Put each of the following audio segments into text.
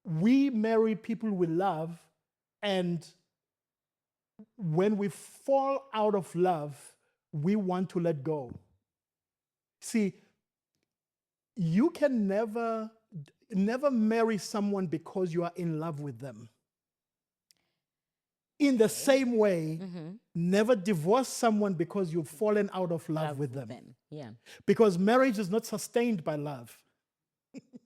we marry people we love, and when we fall out of love, we want to let go. See, you can never marry someone because you are in love with them. In the same way, never divorce someone because you've fallen out of love with them. Yeah. Because marriage is not sustained by love.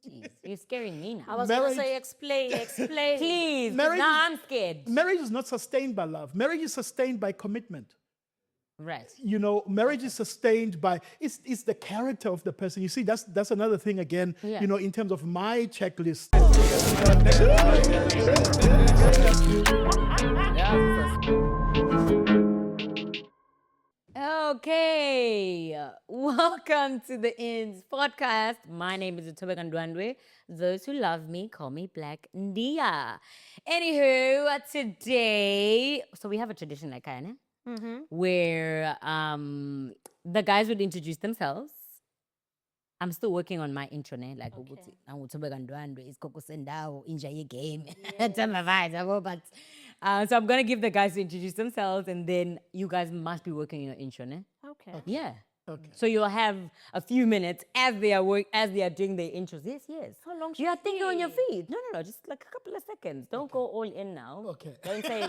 Jeez, you're scaring me now. I was going to Marriage- say explain. Please, 'cause Marriage now is- I'm scared. Marriage is not sustained by love. Marriage is sustained by commitment. Right. Marriage is sustained by it's the character of the person. You see, that's another thing again. Yeah. In terms of my checklist. Okay, welcome to the Ins podcast. My name is Utobe Kandwandwe. Those who love me call me Black Ndia. Anywho, today, so we have a tradition like Kayane, where the guys would introduce themselves. I'm still working on my intro, ne? Like, ukuthi, Utobe Kandwandwe, is Koko Sendao, Inja game. But so I'm gonna give the guys to introduce themselves, and then you guys must be working on your intro, ne? Okay. Yeah. Okay. So you'll have a few minutes as they are doing their intros. Yes. How long should You are it thinking on your be? feet. No, just like a couple of seconds. Don't go all in now. Okay. Don't say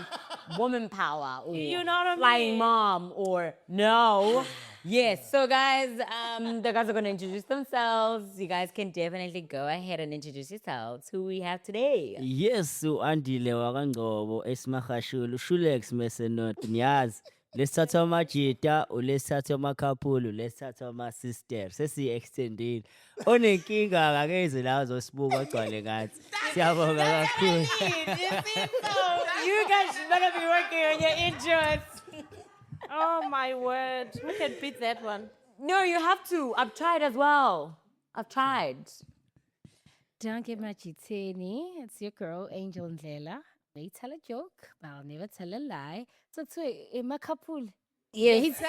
woman power or You know what I flying mean? mom or no. Yes. So guys, the guys are gonna introduce themselves. You guys can definitely go ahead and introduce yourselves. Who we have today? Yes, u-Andile wakangcobo esimahashulu Shulex mesenot nyazi lesithatha amajita ulesithatha amakhaphulu lesithatha ama-sister sesiyi-extendile onenkinga akakeze la uzosibuka agcwale ngathi siyabonga kakhulu. You guys better be working on your intros. Oh my word. We can beat that one. No, you have to. I've tried as well. I've tried. Danke Machiteni. It's your girl, Angel Ndlela. May tell a joke, but I'll never tell a lie. So, Makapul. Yes.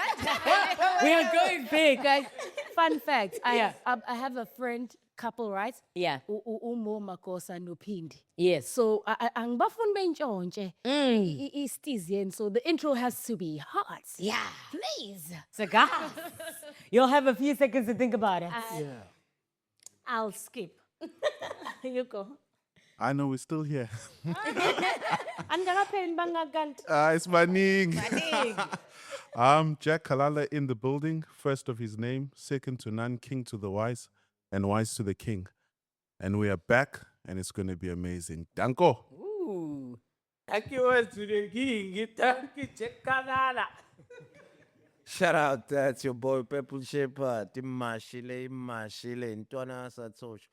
We are going big. Guys, fun fact. Yeah. I have a friend couple, right? Yeah. Umo Makosa no Phindi. Yes. So, angibafuni bentshontshe. Istizian. So, the intro has to be hot. Yeah. Please. So guys, you'll have a few seconds to think about it. Yeah. I'll skip. You go. I know we're still here. Andakapheli bangakanti. It's Maning. I'm Jack Kalala in the building, first of his name, second to none, king to the wise, and wise to the king. And we are back, and it's going to be amazing. Danko. Ooh. Thank you to the king. Thank you, Chekalala. Shout out, that's your boy Purple Shepherd. Imashile, Ntwana Satosha.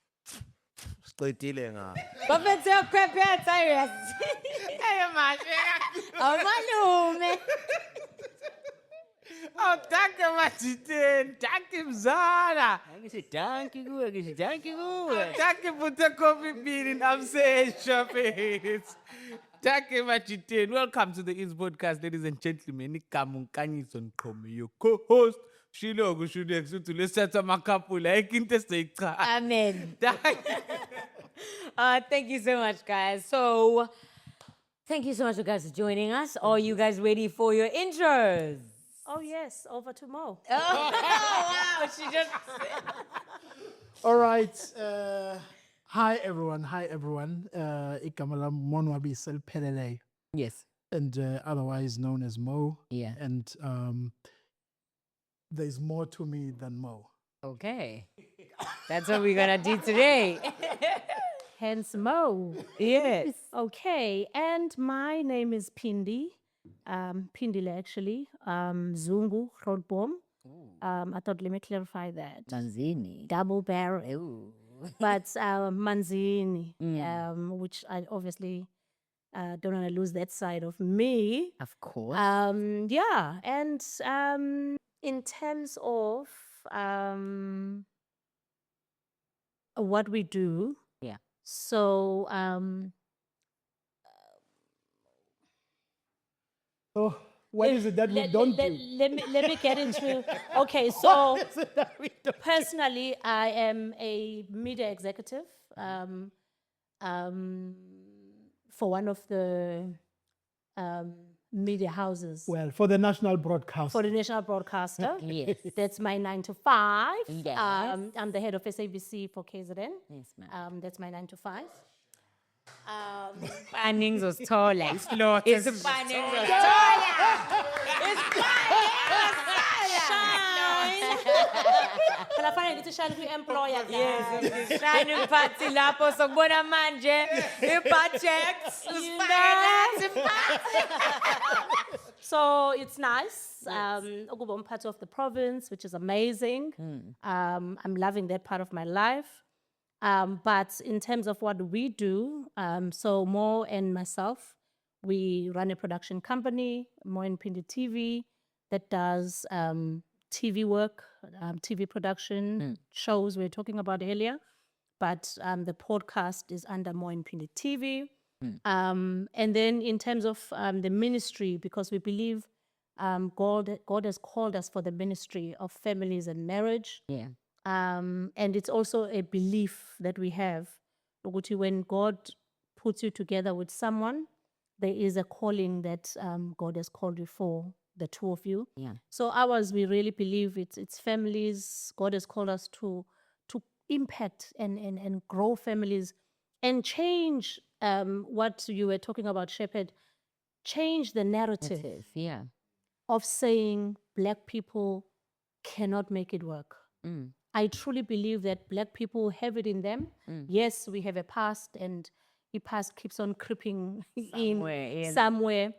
Sqedile nga. But you're prepared, serious. Malume. Oh, thank you, Machiten. Thank you, Mzala. Thank you, Thank you for the coffee bean. I'm saying shopping. Thank you, Machiten. Welcome to the Is Podcast, ladies and gentlemen. Nikamunkanyiso Nkomi, your co-host. Shilo Gushudex to listen to Makapula. I can test it. Amen. Thank you so much, guys. So, thank you so much, you guys, for joining us. Are you guys ready for your intros? Oh yes, over to Mo. Oh, wow. She just... All right. Hi everyone. Igama lami Monwabi Selphelele, Yes. and otherwise known as Mo. Yeah. And there's more to me than Mo. Okay. That's what we're going to do today. Hence Mo. Yes. Okay, and my name is Phindi. Phindile actually. Zungu Rodbom. I thought let me clarify that. Manzini. Double barrel. Ooh. But Manzini, which I obviously don't want to lose that side of me. Of course. Yeah, and in terms of what we do, Yeah. so So what is it that we don't do? let me get into. Okay, so What is it that we don't do? personally, I am a media executive. for one of the media houses. Well, for the national broadcast. For the national broadcaster. Yes. That's my 9 to 5. Yes. I'm the head of SABC for KZN. Yes, ma'am. That's my 9 to 5. Findings was taller. It's findings was taller. It's Phela fanele ngithi shine kwi-employer guys. Yes, shining party lapho sokubona manje i-budget So it's nice. Ukuba umphathi of the province, which is amazing. I'm loving that part of my life. But in terms of what we do, so Mo and myself, we run a production company, Mo and Phindi TV, that does TV work, TV production, shows we were talking about earlier. But the podcast is under Mo and Phindi TV. And then in terms of the ministry, because we believe God has called us for the ministry of families and marriage. Yeah. And it's also a belief that we have. Ukuthi when God puts you together with someone, there is a calling that God has called you for, the two of you. Yeah. So ours, we really believe it's families. God has called us to impact and grow families and change what you were talking about, Shepherd, change the narrative Yeah. of saying Black people cannot make it work. I truly believe that Black people have it in them. Yes, we have a past, and the past keeps on creeping somewhere.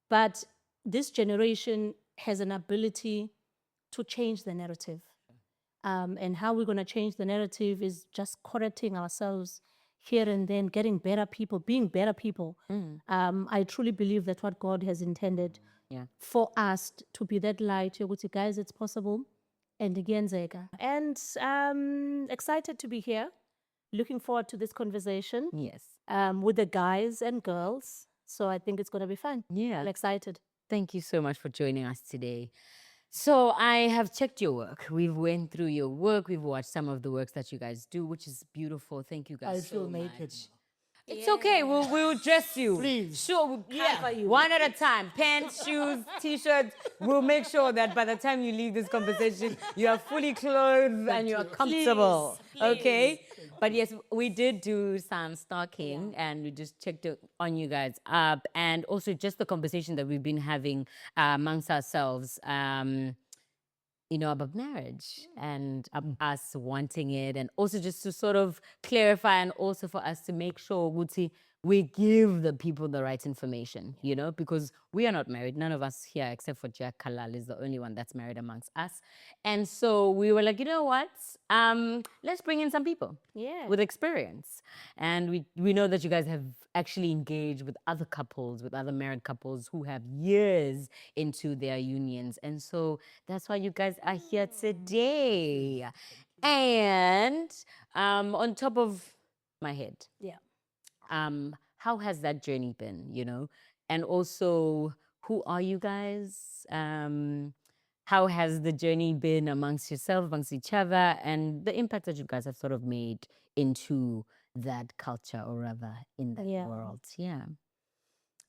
But this generation has an ability to change the narrative. And how we're going to change the narrative is just correcting ourselves here and then, getting better people, being better people. I truly believe that's what God has intended for us to be that light. Yoguthi, guys, it's possible. And kuyenzeka. And excited to be here. Looking forward to this conversation. Yes. With the guys and girls. So I think it's going to be fun. Yeah. I'm excited. Thank you so much for joining us today. So I have checked your work. We've went through your work. We've watched some of the works that you guys do, which is beautiful. Thank you guys I so feel much. naked. It's okay. We'll dress you. Please. Sure. One at a time. Pants, shoes, t-shirts. We'll make sure that by the time you leave this conversation, you are fully clothed and you're comfortable. Okay? But yes, we did do some stalking and we just checked on you guys up, and also just the conversation that we've been having amongst ourselves. About marriage and us wanting it, and also just to sort of clarify, and also for us to make sure we give the people the right information, because we are not married. None of us here, except for Jack Kalal, is the only one that's married amongst us. And so we were like, you know what? Let's bring in some people with experience. And we know that you guys have actually engaged with other couples, with other married couples who have years into their unions. And so that's why you guys are here today. And on top of my head, how has that journey been, And also, who are you guys? How has the journey been amongst yourself, amongst each other, and the impact that you guys have sort of made into that culture, or rather in that world? Yeah.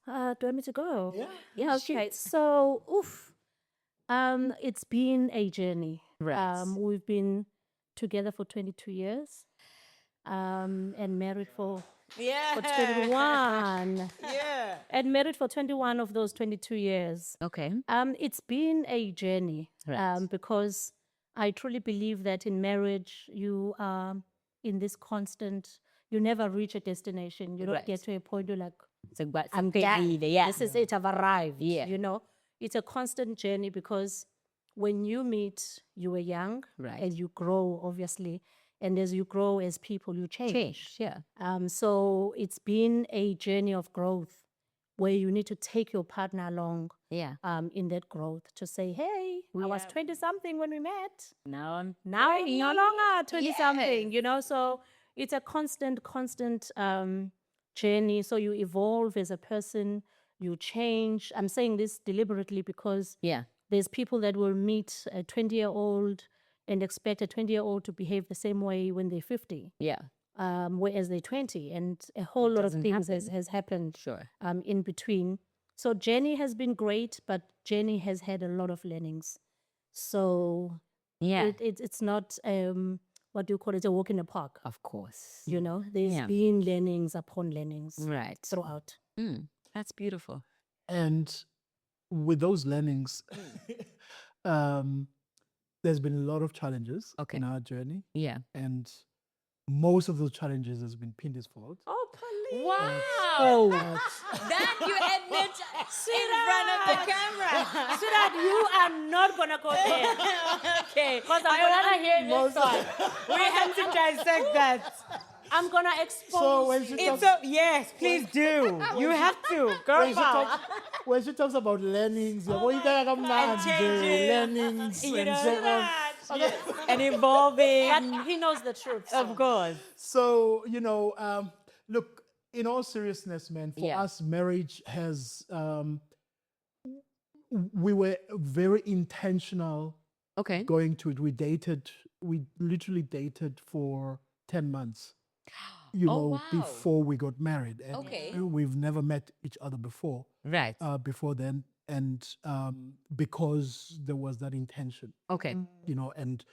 Do you want me to go? Yeah. Okay. So, it's been a journey. Right. We've been together for 22 years, and married for 21. And married for 21 of those 22 years. Okay. It's been a journey. Right. Because I truly believe that in marriage, you are in this constant, you never reach a destination. You don't get to a point you're like, I'm done. This is it, I've arrived. Yeah. It's a constant journey, because when you meet, you were young, Right. and you grow, obviously. And as you grow as people, you change. Yeah. So it's been a journey of growth where you need to take your partner along Yeah. in that growth to say, hey, I was 20-something when we met. Now I'm Now I'm no longer 20-something, So it's a constant journey. So you evolve as a person, you change. I'm saying this deliberately because there's people that will meet a 20-year-old and expect a 20-year-old to behave the same way when they're 50. Yeah. whereas they're 20, and a whole lot of doesn't things happen. has happened Sure. in between. So Jenny has been great, but Jenny has had a lot of learnings. So Yeah. it's not what do you call it, a walk in the park. Of course. You know, there's Yeah. been learnings upon learnings Right. throughout. That's beautiful. And with those learnings, there's been a lot of challenges Okay. in our journey. Yeah. And most of those challenges has been Phindi's fault. Oh, please. Wow. That you admit in front of the camera. So that you are not going to go there. Okay. Because I I'm want to going hear this one. We have to dissect that. I'm going to expose So when she It's talks, yes, please do. You have to. Girl when she power. talks, when she talks about learnings, learnings You and know so on. that. And evolving. But he knows the truth. Of course. So, look, in all seriousness, man, for Yeah. us, marriage has, we were very intentional Okay. going to it. We literally dated for 10 months, wow. before we got married. And Okay. we've never met each other before, Right. before then. And because there was that intention, Okay. and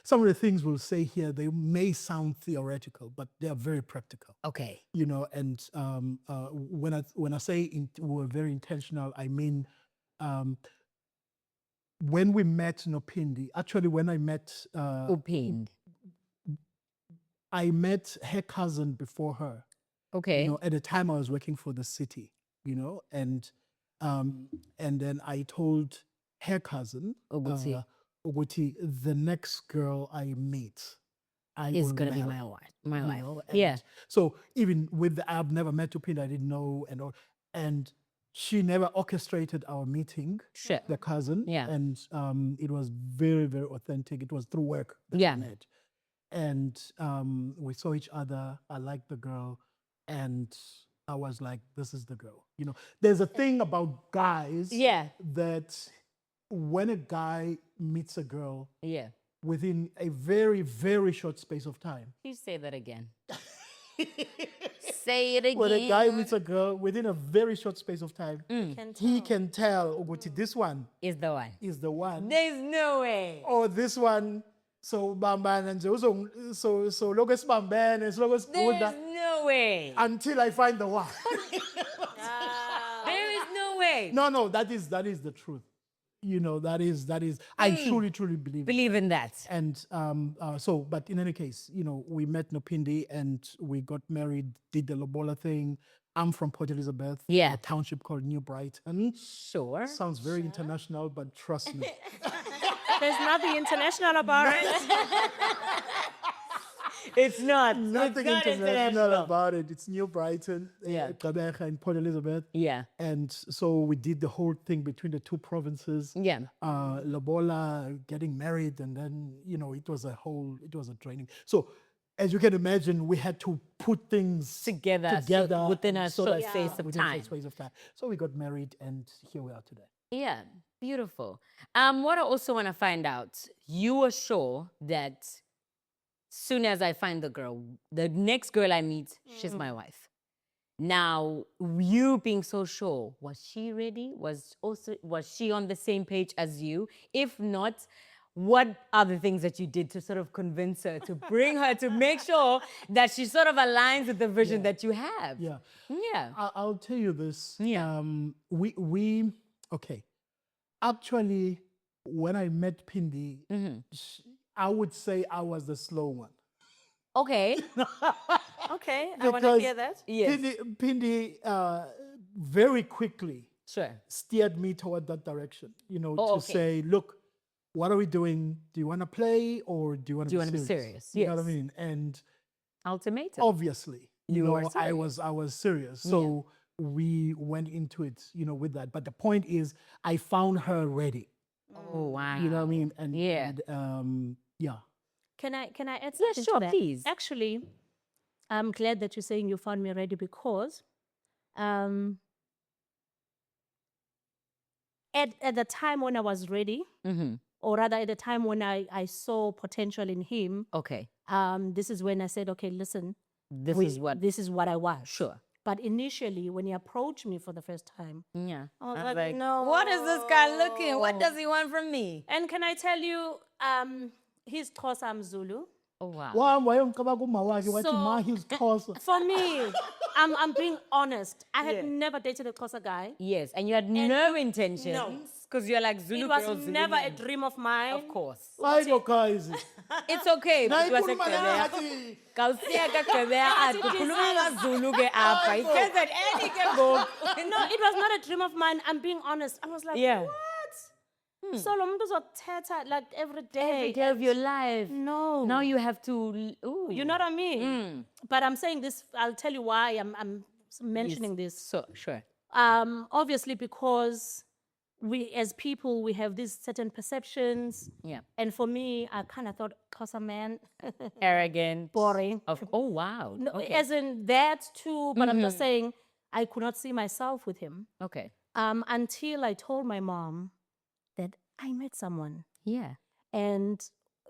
some of the things we'll say here, they may sound theoretical, but they are very practical. Okay. And when I say we're very intentional, I mean when we met Phindi, actually when I met Upin. I met her cousin before her. Okay. At the time I was working for the city, and then I told her cousin, Oguti. Oguti, the next girl I meet, I Is will gonna be marry. my wife. My wife. And Yeah. So even with I've never met Tupin, I didn't know, and she never orchestrated our meeting, Sure. the cousin. Yeah. And it was very, very authentic. It was through work that Yeah. we met. And we saw each other. I liked the girl, and I was like, "This is the girl." There's a thing about guys, Yeah. that when a guy meets a girl Yeah. within a very, very short space of time, Please say that again. Say it again. when a guy meets a girl within a very short space of time, he can tell Uguti, this one Is the one. is the one, There's no way. or this one. So bambana nje so lokho esibambene silokho There's sigunda no way. until I find the one. There is no way. No, that is the truth. That is I truly believe it. Believe in that. And but in any case, we met Phindi and we got married, did the Lobola thing. I'm from Port Elizabeth, Yeah. a township called New Brighton. Sure. Sounds very international, but trust me. There's nothing international about it. It's not. Nothing it's not international about it. It's New Brighton, Yeah. Gqeberha in Port Elizabeth. Yeah. And so we did the whole thing between the two provinces. Yeah. Lobola, getting married, and then, it was a training. So as you can imagine, we had to put things Together within a short space of within a time. short space of time. So we got married, and here we are today. Yeah, beautiful. What I also want to find out, you were sure that soon as I find the next girl I meet, she's my wife. Now, you being so sure, was she ready? Was she on the same page as you? If not, what are the things that you did to sort of convince her, to bring her, to make sure that she sort of aligns with the vision that you have? Yeah. Yeah. I'll tell you this. Yeah. Okay. Actually, when I met Phindi, I would say I was the slow one. Okay. Okay, I want to hear that. Yes. Phindi very quickly Sure. steered me toward that direction, to okay. say, look, what are we doing? Do you want to play or do you want to be serious? serious? You know what I Yes. mean? And Ultimatum. obviously, You were I was serious. So we went into it, with that. But the point is, I found her ready. Oh, wow. You know what I mean? And Yeah. yeah. Can I add Yeah, something sure, to that? please. Actually, I'm glad that you're saying you found me ready because at the time when I was ready, or rather at the time when I saw potential in him, Okay. this is when I said, okay, listen, This is what. this is what I want. Sure. But initially, when he approached me for the first time, Yeah. I was I like, was no. What is this guy looking? What does he want from me? And can I tell you, he's Xhosa, I'm Zulu. Oh wow. wahamba wayomcaba kumawakhe wathi So- ma he's Xhosa. For me, I'm being honest. I had never dated a Xhosa guy. Yes, and you had no intentions because you're like Zulu It was girls. Zulu never a men. dream of mine. Of course. Hayi guys. It's okay. Na but you are ikhuluma second, naye yeah. athi Kawusiya ka Gqebeya athi kukhuluma kaZulu ke apha. He says that any ke ngoku. No, it was not a dream of mine. I'm being honest. I was like, Yeah. what? So lo muntu uzothetha like every day. Every day of your life. No. Now you have to. Ooh. You know what I mean? But I'm saying this, I'll tell you why I'm mentioning this. So sure. Obviously because we as people, we have these certain perceptions. Yeah. And for me, I kind of thought, Xhosa man, Arrogant. boring. Oh wow. No, Okay. as in that too, but I'm just saying I could not see myself with him Okay. until I told my mom that I met someone. Yeah. And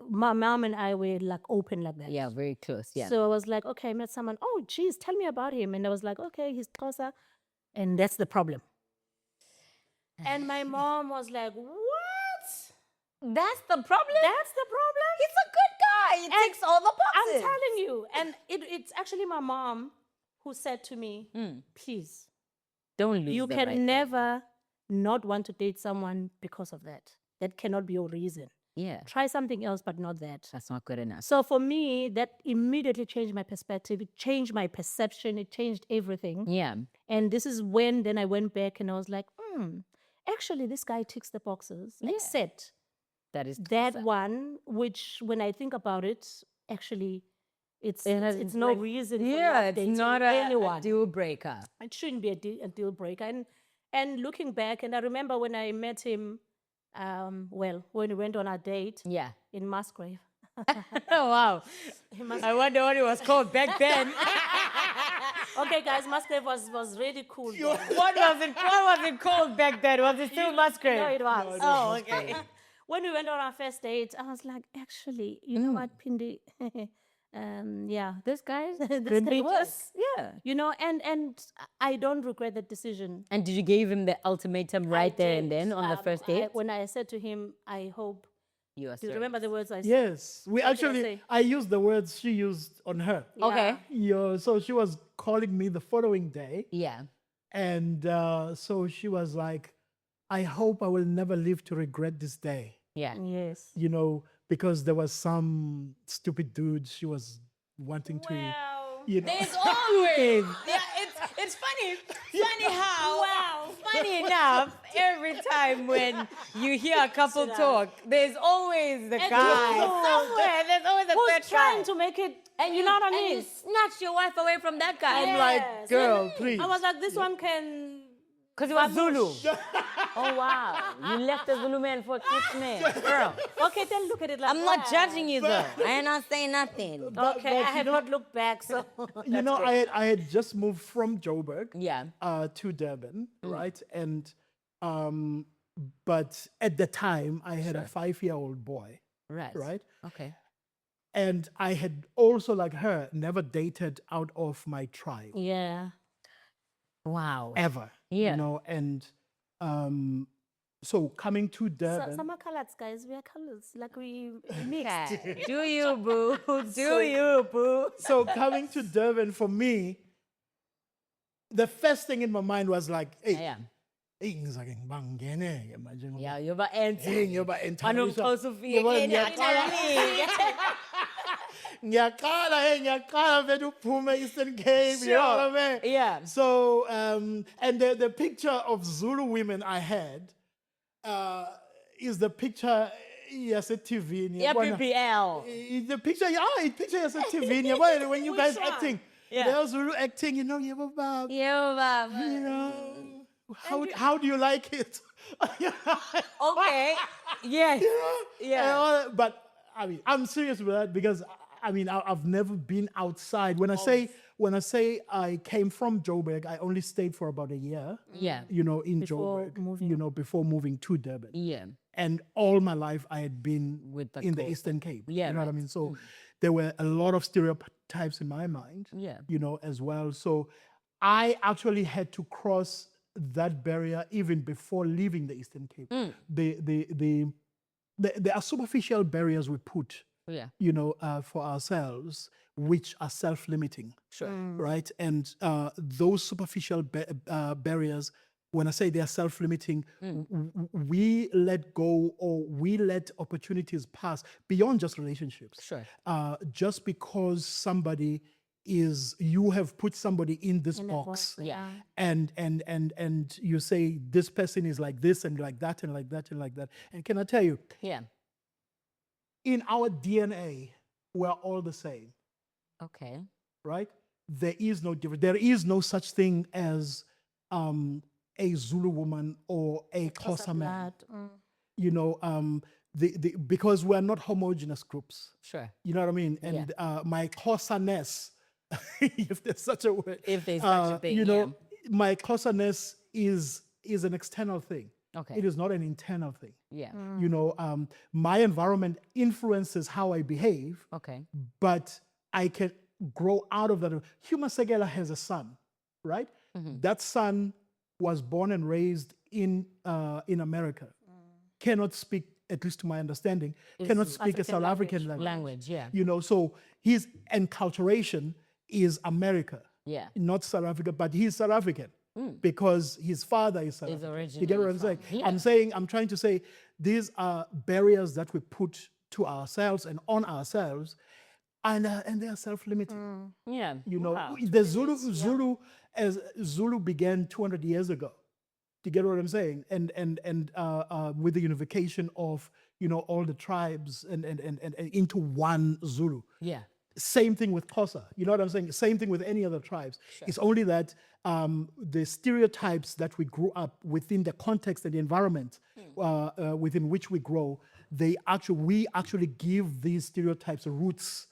my mom and I were like open like that. Yeah. Very close. Yeah. So I was like, okay, I met someone. Oh, geez, tell me about him. And I was like, okay, he's Xhosa. And that's the problem. And my mom was like, what? That's the problem. That's the problem? He's a good guy. He ticks all the I'm boxes. telling you. And it's actually my mom who said to me, please, Don't lose. you the can right never not want to date someone because of that. That cannot be your reason. way. Yeah. Try something else, but not that. That's not good enough. So for me, that immediately changed my perspective. It changed my perception. It changed everything. Yeah. And this is when then I went back and I was like, actually, this guy ticks the boxes. Except That is that one, which when I think about it, actually, it's no like- reason for Yeah, not it's dating not anyone. a deal breaker. It shouldn't be a deal breaker. And looking back, and I remember when I met him, when we went on our date Yeah. in Musgrave. Oh wow. I wonder what it was called back then. Okay, guys, Musgrave was really cool. then. What was it called back then? Was it still Musgrave? No, it was. Oh, okay. When we went on our first date, I was like, actually, you know what, Phindi? Yeah, This guy this could guy be works. just yeah. You know, and I don't regret that decision. And did you give him the ultimatum right there and then on the first date? When I said to him, I hope. You are Do you serious. remember the words I said? Yes, we did I actually, say? I used the words she used on her. Okay. So she was calling me the following day, Yeah. and so she was like, I hope I will never live to regret this day, Yeah. Yes. you know, because there was some stupid dude she was wanting to, you know. There's always it's funny. Funny how funny enough, every time when you hear a couple talk, there's always the guy. Somewhere there's always a Who's third trying guy. to make it, and you know what I mean? And you snatch your wife away from that guy. I'm Yes. like, girl, please. I was like, this one can. Because it was Zulu. Oh wow. You left the Zulu man for a kiss man. Girl. Okay, then look at it like I'm not that. judging you though. I am not saying nothing. Okay, I have not looked back, so. You know, I had just moved from Joburg Yeah. to Durban, right? And but at the time I had a 5-year-old boy, Right. right? Okay. And I had also, like her, never dated out of my tribe Yeah. Wow. ever. Yeah. You know, and so coming to Durban, Some are colors, guys. We are colors. Like we mixed. Okay. Do you, boo? Do you, boo? so coming to Durban for me, the first thing in my mind was like, hey, Yeah. hey, ngizake ngibangene-ke manje ngoba- Yeah, you're about anti. Hey, ngiyoba-entablishwa. Anomkhosi ufike Yabona, kini, ngiyaqala ngiyaqala vele uphume Eastern Cape, you know what I mean? Yeah. So and the picture of Zulu women I had is the picture TV. Yeah, PPL. The picture, picture TV. When you guys one? acting, Yeah. they're Zulu acting, you know, you Yeah, know, how do you like it? okay. Yes. Yeah. But I mean, I'm serious with that because I mean, I've never been outside. When I say I came from Joburg, I only stayed for about a year. Yeah. You know, in Before Joburg. moving. You know, before moving to Durban. Yeah. And all my life I had been With the in the Coast. Eastern Cape. Yeah, You know what I right. mean? So there were a lot of stereotypes in my mind, Yeah. you know, as well. So I actually had to cross that barrier even before leaving the Eastern Cape. There are superficial barriers we put, Yeah. you know, for ourselves, which are self-limiting, Sure. right? And those superficial barriers, when I say they are self-limiting, we let go or we let opportunities pass beyond just relationships. Sure. Just because somebody you have put somebody in this In a box, Yeah. and you say this person is like this and like that and like that and like that. And can I tell you, Yeah. in our DNA, we're all the same, Okay. right? There is no difference. There is no such thing as a Zulu woman or a Xhosa man. You know, because we're not homogenous groups. Sure. You know what I mean? And my Xhosa-ness, if there's such a word, If there's such a thing, you yeah. know, my Xhosa-ness is an external thing. Okay. It is not an internal thing. Yeah. You know, my environment influences how I behave, Okay. but I can grow out of that. Huma Segela has a son, right? That son was born and raised in America. Cannot speak, at least to my understanding, cannot speak a South African language. Language. Yeah. You know, so his enculturation is America, Yeah. not South Africa, but he's South African because his father is South Is African. You get what I'm saying? yeah. I'm trying to say these are barriers that we put to ourselves and on ourselves, and they are self-limiting. Yeah. You know, Wow. the Zulu began 200 years ago. Do you get what I'm saying? And with the unification of, you know, all the tribes and into one Zulu. Yeah. Same thing with Xhosa. You know what I'm saying? Same thing with any other tribes. It's only that the stereotypes that we grew up within the context and the environment within which we grow, we actually give these stereotypes roots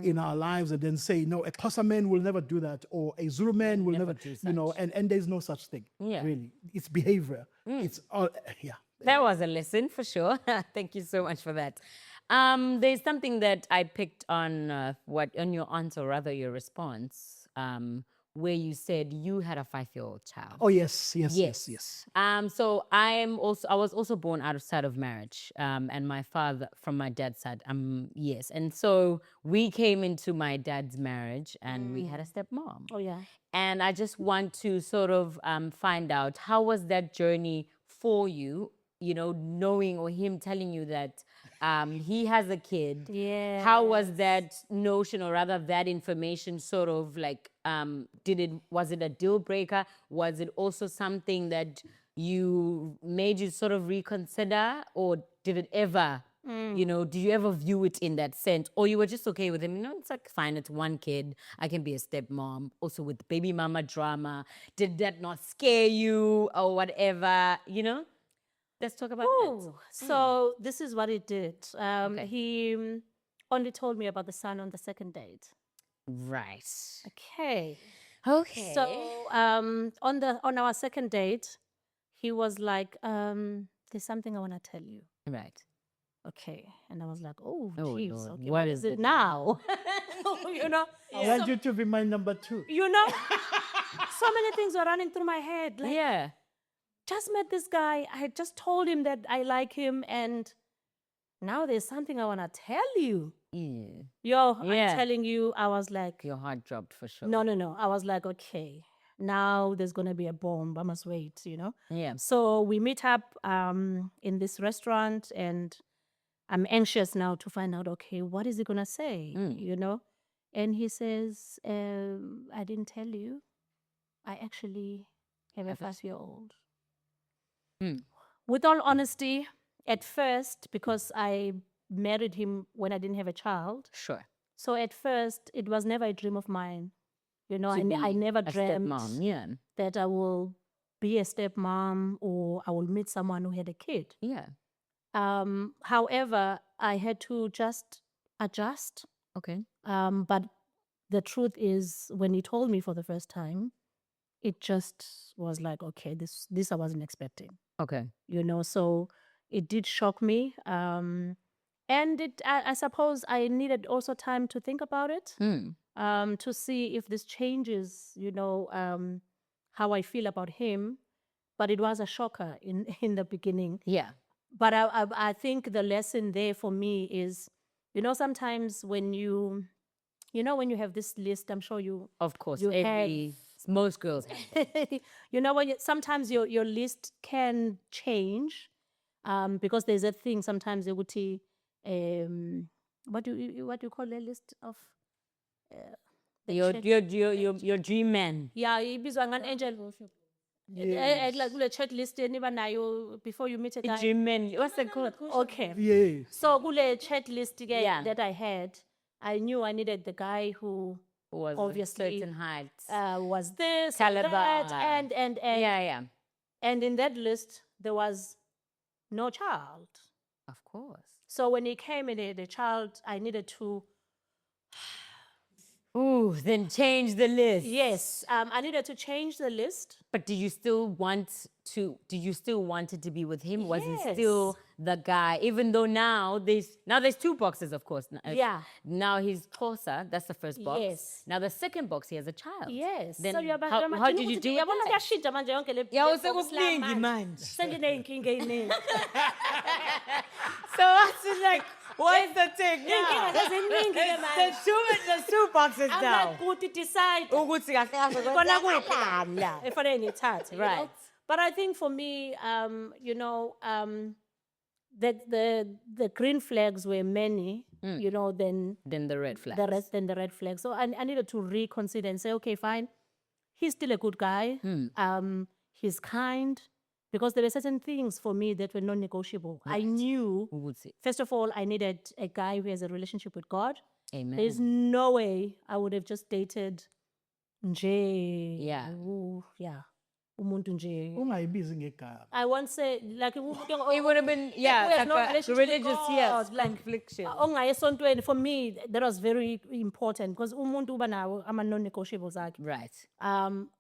in our lives and then say, no, a Xhosa man will never do that, or a Zulu man will never do you know, and there's no such thing. Yeah. Really. It's behavior. It's all, yeah. That was a lesson for sure. Thank you so much for that. There's something that I picked on on your answer, or rather your response, where you said you had a 5-year-old child. Oh, yes. So I was also born outside of marriage, and my father from my dad's side. Yes, and so we came into my dad's marriage, and we had a stepmom. Oh, yeah. And I just want to sort of find out, how was that journey for you? You know, knowing or him telling you that he has a kid. Yeah. How was that notion, or rather that information, sort of like, was it a deal breaker? Was it also something that made you sort of reconsider, or did it ever, you know, do you ever view it in that sense, or you were just okay with him? You know, it's like, fine, it's one kid. I can be a stepmom. Also with baby mama drama, did that not scare you or whatever? You know. Let's talk about that. So this is what he did. He only told me about the son on the second date. Right. Okay. Okay. So on our second date, he was like, "There's something I want to tell you." Right. Okay, and I was like, "Oh, Oh, jeez, Lord. okay, What what is is it it? now?" You know, I want you to be my number 2. you know, so many things were running through my head. Like, Yeah. just met this guy. I had just told him that I like him, and now there's something I want to tell you. Yeah. Yo, Yeah. I'm telling you, I was like, Your heart dropped for sure. no. I was like, okay, now there's going to be a bomb. I must wait, you know? Yeah. So we meet up in this restaurant, and I'm anxious now to find out, okay, what is he going to say, you know? And he says, I didn't tell you. I actually have a 5-year-old. With all honesty, at first, because I married him when I didn't have a child, Sure. so at first it was never a dream of mine. You know, To be I never a dreamt stepmom. Yeah. that I will be a stepmom or I will meet someone who had a kid. Yeah. However, I had to just adjust. Okay. But the truth is, when he told me for the first time, it just was like, okay, this I wasn't expecting. Okay. You know, so it did shock me. And I suppose I needed also time to think about it, to see if this changes, how I feel about him. But it was a shocker in the beginning. Yeah. But I think the lesson there for me is, sometimes when when you have this list, I'm sure you Of course. you have Most girls have. sometimes your list can change, because there's a thing sometimes you would see, what do you call a list of the Your dream man. yeah, ibizwa ngani angel. Like kule chat list eniba nayo before you meet a guy. Dream man. What's it called? Okay. Yes. So kule chat list Yeah. that I had, I knew I needed the guy who Was obviously certain heights. was this, Caliber. that, and Yeah. and in that list there was no child. Of course. So when he came in, the child, I needed to Ooh, then change the list. yes, I needed to change the list. But do you still want it to be with him? Was he Yes. still the guy? Even though now there's two boxes, of course. Yeah. Now he's closer. That's the first box. Yes. Now the second box, he has a child. Yes. Then so how did you do it? yabona kuyashintsha manje yonke le Yeah, le box sekubuhlungu la manje. Sengineyinkinga eziningi. So I was like, what is the take Iy'nkinga now? seziningi-ke manje. There's two boxes I'm now. like, good, decide. Ukuthi kahle kahle Khona kuphi kwenzakalani la? efanele ngithathe, you know? Right. But I think for me, that the green flags were many, than Then the red flag. the red flags. So I needed to reconsider and say, okay, fine, he's still a good guy. He's kind, because there were certain things for me that were non-negotiable. I knew, Ukuthi. first of all, I needed a guy who has a relationship with God. Amen. There's no way I would have just dated nje. Yeah. Yeah. Umuntu nje. Ungayibizi ngegama. I won't say like It would have been, yeah, who has like no a relationship with religious, God, yes, like, confliction. ongaye esontweni, for me that was very important, because umuntu uba nawo ama non-negotiables akhe. Right.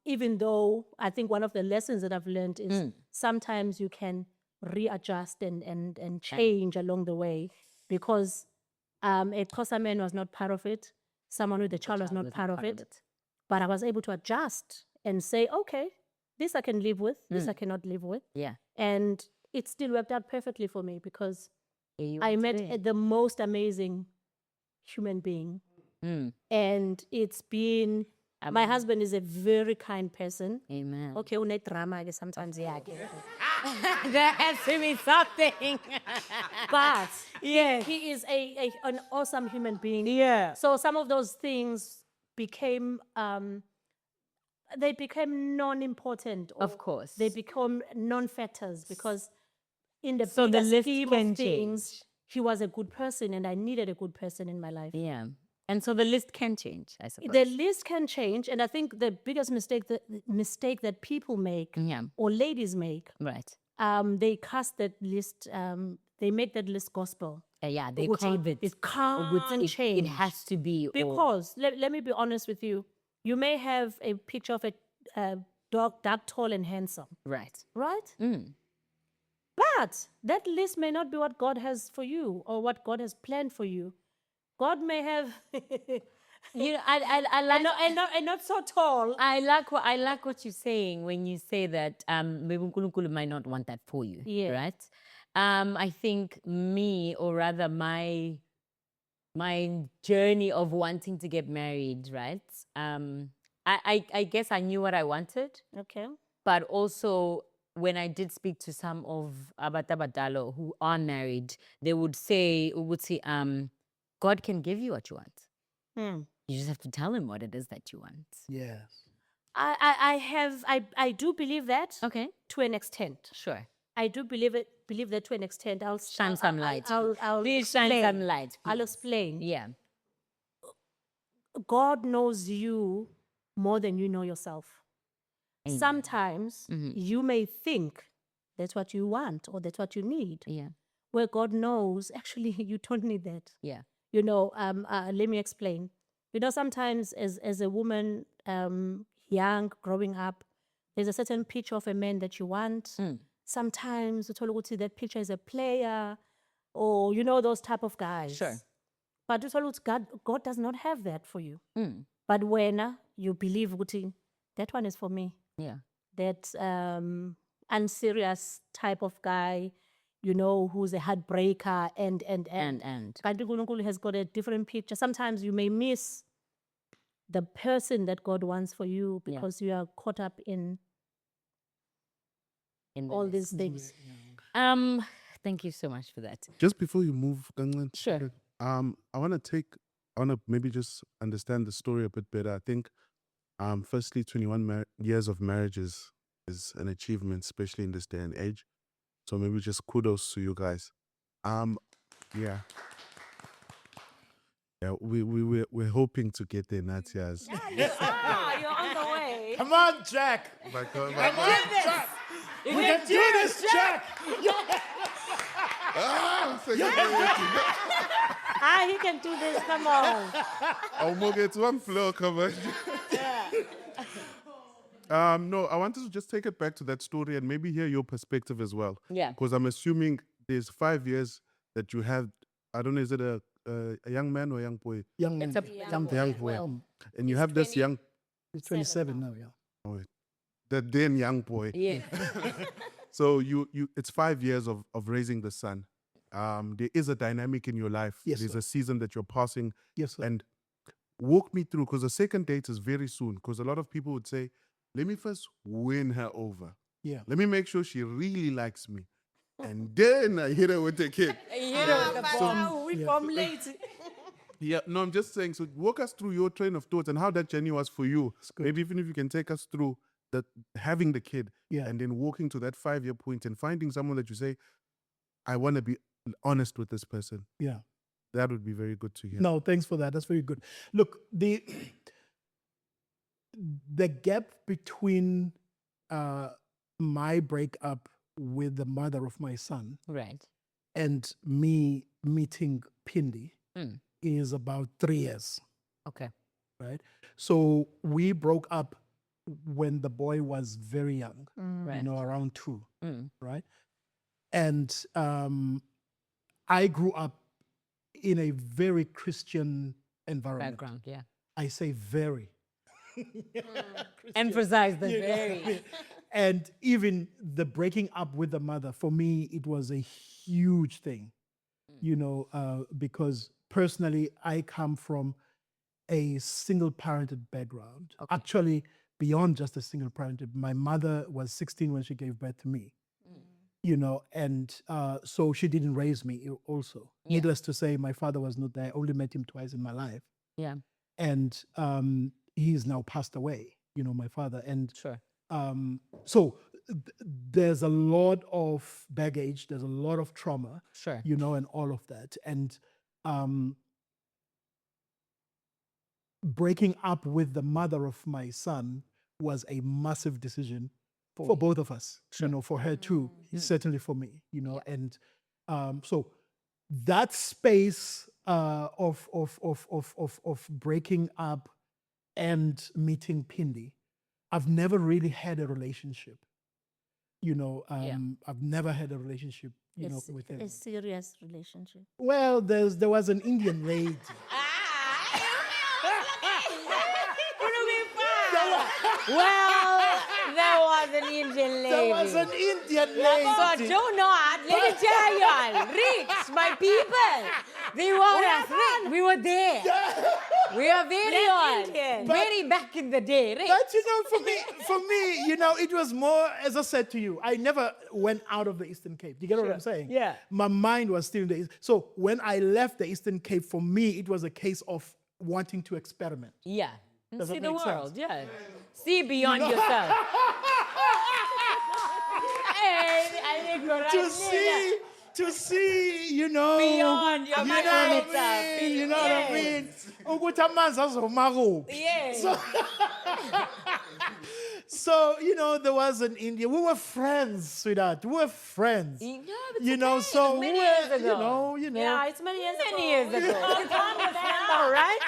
Even though I think one of the lessons that I've learned is sometimes you can readjust and change along the way, because a Xhosa man was not part of it. Someone with a child was not part of it. But I was able to adjust and say, okay, this I can live with, this I cannot live with. Yeah. And it still worked out perfectly for me, because You I went met through it. the most amazing human being. And it's been, my husband is a very kind person. Amen. Okay, une drama ke sometimes, yeah. There has to be something. But Yes. he is an awesome human being. Yeah. So some of those things became, they became non-important. Or Of course. They become non-factors, because in the So the bigger list scheme can of things, change. he was a good person, and I needed a good person in my life. Yeah. And so the list can change, I suppose. The list can change, and I think the biggest mistake that people make, Yeah. or ladies make, Right. they cast that list, they make that list gospel. Yeah, they Ukuthi carve it. It can't change. It has to be. Because, let me be honest with you, you may have a picture of a dog, dark, tall, and handsome, Right. right? But that list may not be what God has for you, or what God has planned for you. God may have, You know, I like and not so tall. I like what you're saying when you say that maybe uNkulunkulu might not want that for you. Yeah. Right. I think me, or rather my journey of wanting to get married, right? I guess I knew what I wanted, Okay. but also when I did speak to some of abatabadalo who are married, they would say, God can give you what you want. You just have to tell him what it is that you want. Yes. I do believe that Okay. to an extent. Sure. I do believe that to an extent. I'll Shine some light. I'll Please shine explain. some light. I'll please. explain. Yeah. God knows you more than you know yourself. Amen. Sometimes you may think that's what you want, or that's what you need, Yeah. where God knows actually you don't need that. Yeah. Let me explain. Sometimes as a woman, young, growing up, there's a certain picture of a man that you want. sometimes uthola ukuthi that picture is a player, or you know those type of guys. Sure. But uthola ukuthi God does not have that for you. Mm. But when you believe ukuthi that one is for me, Yeah. that unserious type of guy, you know, who's a heartbreaker and. Kanti uNkulunkulu has got a different picture. Sometimes you may miss the person that God wants for you because you are caught up in In the all list. these things. Thank you so much for that. Just before you move, Gangan, Sure. I want to maybe just understand the story a bit better. I think, firstly, 21 years of marriage is an achievement, especially in this day and age. So maybe just kudos to you guys. Yeah. Yeah, we're hoping to get there, Natias. You're on the way. Come on, Jack. You We can do this, Jack. He can do this. Come on. I'll get one floor, come on. No, I wanted to just take it back to that story and maybe hear your perspective as well. Yeah. Because I'm assuming there's 5 years that you have, I don't know, is it a young man or a young boy? Young It's man. a young boy. And you have this young, He's 27 now, yeah. that then young boy. Yeah. So it's 5 years of raising the son. There is a dynamic in your life. Yes, There's sir. a season that you're passing. Yes, sir. And walk me through, because the second date is very soon. Because a lot of people would say, let me first win her over. Yeah. Let me make sure she really likes me. And then I hit her with the kid. We come late. Yeah, no, I'm just saying. So walk us through your train of thoughts and how that journey was for you. good. Maybe even if you can take us through that having the kid Yeah. and then walking to that 5-year point and finding someone that you say, I want to be honest with this person. Yeah. That would be very good to hear. No, thanks for that. That's very good. Look, the gap between my breakup with the mother of my son Right. and me meeting Phindi Mm. is about 3 years, Okay. right? So we broke up when the boy was very young, Right. around 2, Mm. right? And I grew up in a very Christian environment. Background. Yeah. I say very. Emphasize the You know? very. And even the breaking up with the mother, for me, it was a huge thing, because personally, I come from a single parented background. Okay. Actually, beyond just a single parented, my mother was 16 when she gave birth to me. And so she didn't raise me also. Yeah. Needless to say, my father was not there. I only met him twice in my life. Yeah. And he's now passed away, my father. And Sure. so there's a lot of baggage, there's a lot of trauma, Sure. and all of that. And breaking up with the mother of my son was a massive decision for both of us, for her too, certainly for me, and so that space of breaking up and meeting Phindi, I've never really had a relationship. I've never had a relationship, with her. A serious relationship. Well, there was an Indian lady. Well, there was an Indian lady. There was an Indian So lady. do not, let me tell you all, rich, my people, they want us rich. We were there. We are very on, very back in the day, rich. But for me, it was more, as I said to you, I never went out of the Eastern Cape. Do you get what I'm saying? Yeah. My mind was still in the East. So when I left the Eastern Cape, for me, it was a case of wanting to experiment. Yeah. And Does see that the make world, sense? yeah. See beyond yourself. Hey, I think you're right, nigga. To see, Beyond your you know what I parameters. mean? You know what I mean? Ukuthi amanzi azoma kuphi. Yeah. So, there was an Indian. We were friends, sweetheart. We were friends. Yeah, but okay. So Many we years were, ago. Yeah, it's many years ago. Many years ago. We don't remember, right?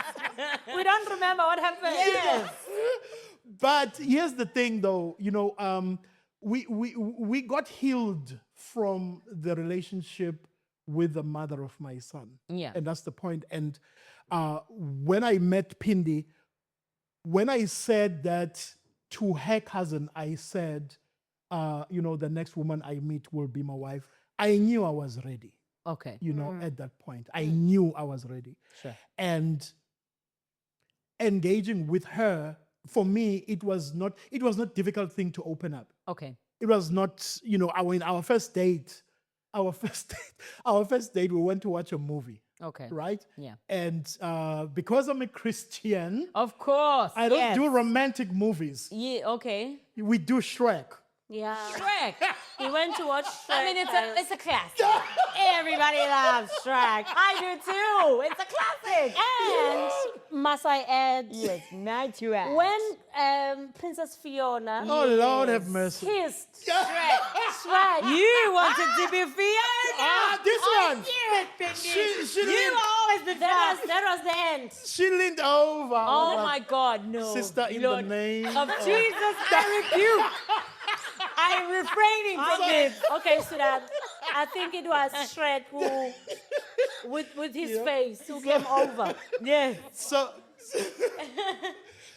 We don't remember what happened. Yes. But here's the thing, though. we got healed from the relationship with the mother of my son. Yeah. And that's the point. And when I met Phindi, when I said that to her cousin, I said, the next woman I meet will be my wife, I knew I was ready. Okay. At that point, I knew I was ready. Sure. And engaging with her, for me, it was not difficult thing to open up. Okay. It was not, our first date, we went to watch a movie, Okay. right? Yeah. And because I'm a Christian, Of course. I don't yes. do romantic movies. Yeah. Okay. We do Shrek. Yeah. Shrek. He went to watch Shrek. I mean, it's a classic. Everybody loves Shrek. I do too. It's a classic. And must I add, Yes, natural. when Princess Fiona Oh, Lord have mercy. kissed Shrek. You wanted to be Fiona. This one. She You leaned, always the best. that was the end. she leaned over. Oh my God, no. Sister, in Lord, the name of Jesus, I rebuke. I'm refraining from this. Okay, Sudan. I think it was Shrek who, with his face, who came over. Yes.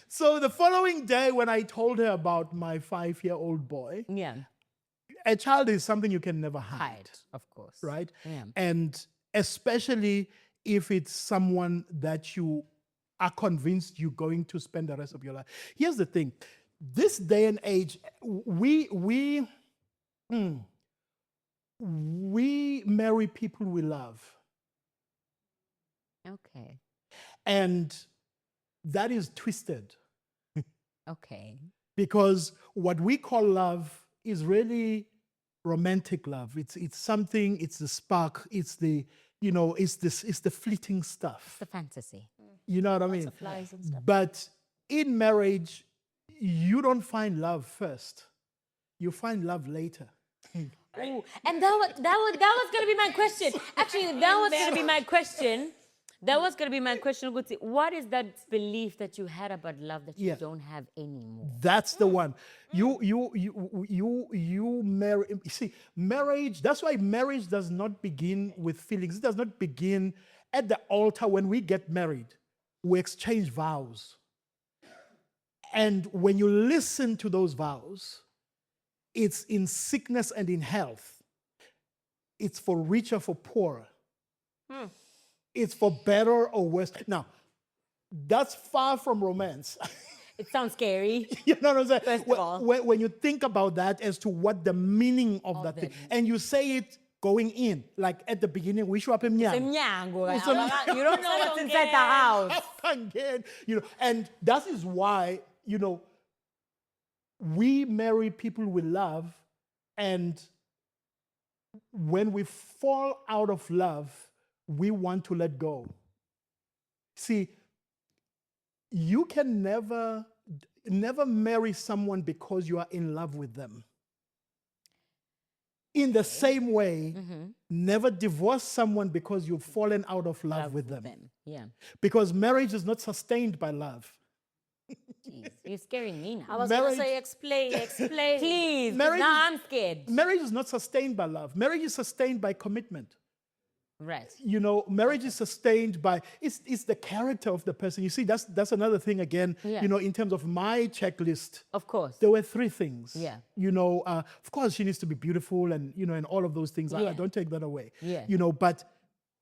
So the following day, when I told her about my 5-year-old boy, Yeah. a child is something you can never hide, Hide, of course. right? Yeah. And especially if it's someone that you are convinced you're going to spend the rest of your life. Here's the thing: this day and age, we marry people we love, Okay. and that is twisted. Okay. Because what we call love is really romantic love. It's something. It's the spark. It's the it's the fleeting stuff. The fantasy. You know what I mean? Flies and stuff. But in marriage, you don't find love first. You find love later. Ooh, and that was gonna be my question. Actually, that was gonna be my question. That was gonna be my question, Guti. What is that belief that you had about love that you Yeah. don't have anymore? That's the one. You marry. You see, marriage. That's why marriage does not begin with feelings. It does not begin at the altar when we get married. We exchange vows, and when you listen to those vows, it's in sickness and in health. It's for richer, for poorer. It's for better or worse. Now, that's far from romance. It sounds scary. You know what I'm saying? First of all. When you think about that as to what the meaning of that thing, and you say it going in, like at the beginning, we show up in Mnyango, right? You don't know what's inside the house. Again, and that is why, we marry people we love, and when we fall out of love, we want to let go. See, you can never marry someone because you are in love with them. In the same way, never divorce someone because you've fallen out of love with them. Yeah. Because marriage is not sustained by love. Jeez, you're scaring me now. I was going to Marriage- say, explain. Please, 'cause Marriage now is- I'm scared. Marriage is not sustained by love. Marriage is sustained by commitment. Right. Marriage is sustained by it's the character of the person. You see, that's another thing again. Yeah. In terms of my checklist, Of course. there were 3 things. Yeah. Of course, she needs to be beautiful, and and all of those things. I Yeah. don't take that away. Yeah. But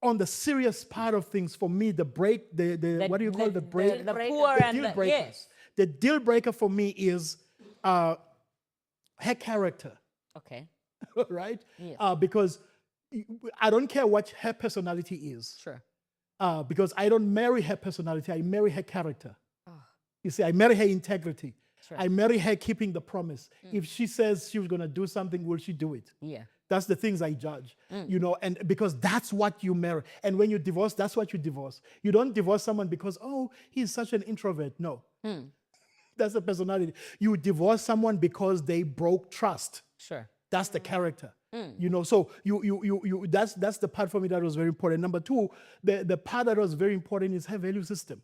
on the serious part of things, for me, the break, the what do you call the break? The breaker. poor The and deal the breakers. yes. The deal breaker for me is her character, Okay. right? Yes. Because I don't care what her personality is. Sure. Because I don't marry her personality, I marry her character. You see, I marry her integrity. Sure. I marry her keeping the promise. If she says she was going to do something, will she do it? Yeah. That's the things I judge, and because that's what you marry. And when you divorce, that's what you divorce. You don't divorce someone because, he's such an introvert. No. That's the personality. You divorce someone because they broke trust. Sure. That's the character. So you that's the part for me that was very important. Number 2, the part that was very important is her value system.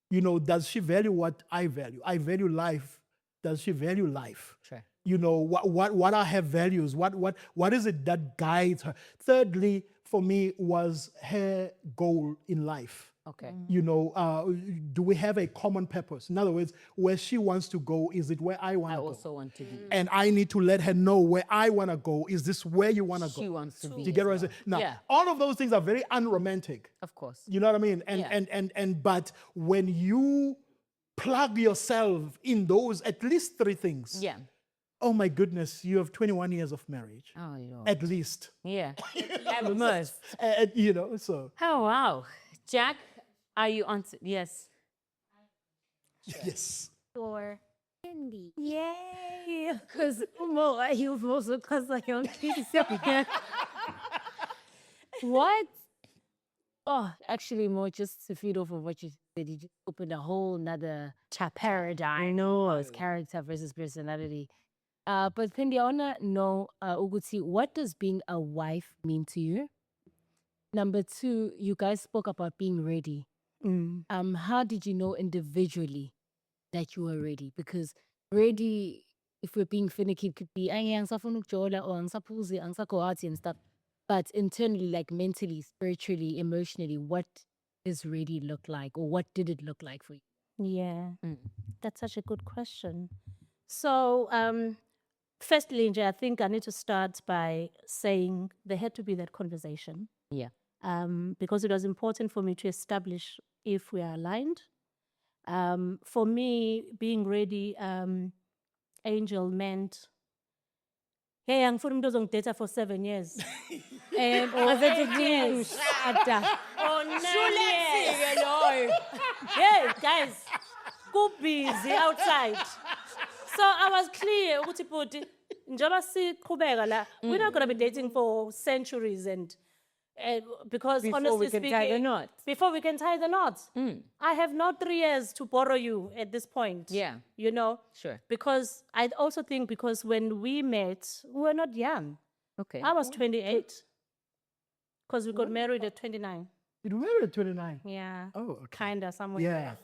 Does she value what I value? I value life. Does she value life? Sure. You know, what are her values? What is it that guides her? Thirdly, for me, was her goal in life. Okay. You know, do we have a common purpose? In other words, where she wants to go, is it where I want I to go? also want to be. And I need to let her know where I want to go. Is this where you want to go? She wants to be. Do you get what I say? Now, Yeah. all of those things are very unromantic. Of course. You know what I mean? And Yeah. but when you plug yourself in those at least three things, Yeah. oh my goodness, you have 21 years of marriage. Oh, Lord. At least. Yeah. At most. You know, so Oh, wow. Jack, are you on? Yes. yes. For Phindi. Yay! Because he was also because I young What? Oh, actually, more just to feed off of what you said, you just opened a whole nother paradigm. No, it's character versus personality. But Phindi, I wanna know, Uguti, what does being a wife mean to you? Number two, you guys spoke about being ready. How did you know individually that you were ready? Because ready, if we're being finicky, could be angisafuna ukujola or angisaphuzi, angisagoathi and stuff. But internally, like mentally, spiritually, emotionally, what does ready look like, or what did it look like for you? Yeah, that's such a good question. So, firstly, Nje, I think I need to start by saying there had to be that conversation. Yeah. Because it was important for me to establish if we are aligned. For me, being ready, Angel meant, hey, angifuni umuntu ozongidata for 7 years. Or 8 years. Or 9 years. Hey, guys, go busy outside. So I was clear, ukuthi bhuti, njengoba siqhubeka la, we're not going to be dating for centuries and because Before honestly we can speaking, tie the knot. before we can tie the knot, I have not 3 years to borrow you at this point. Yeah. You know? Sure. Because I also think because when we met, we were not young. Okay. I was 28. Because we got married at 29. You married at 29. Yeah. Oh, okay. Kinda somewhere. Yeah.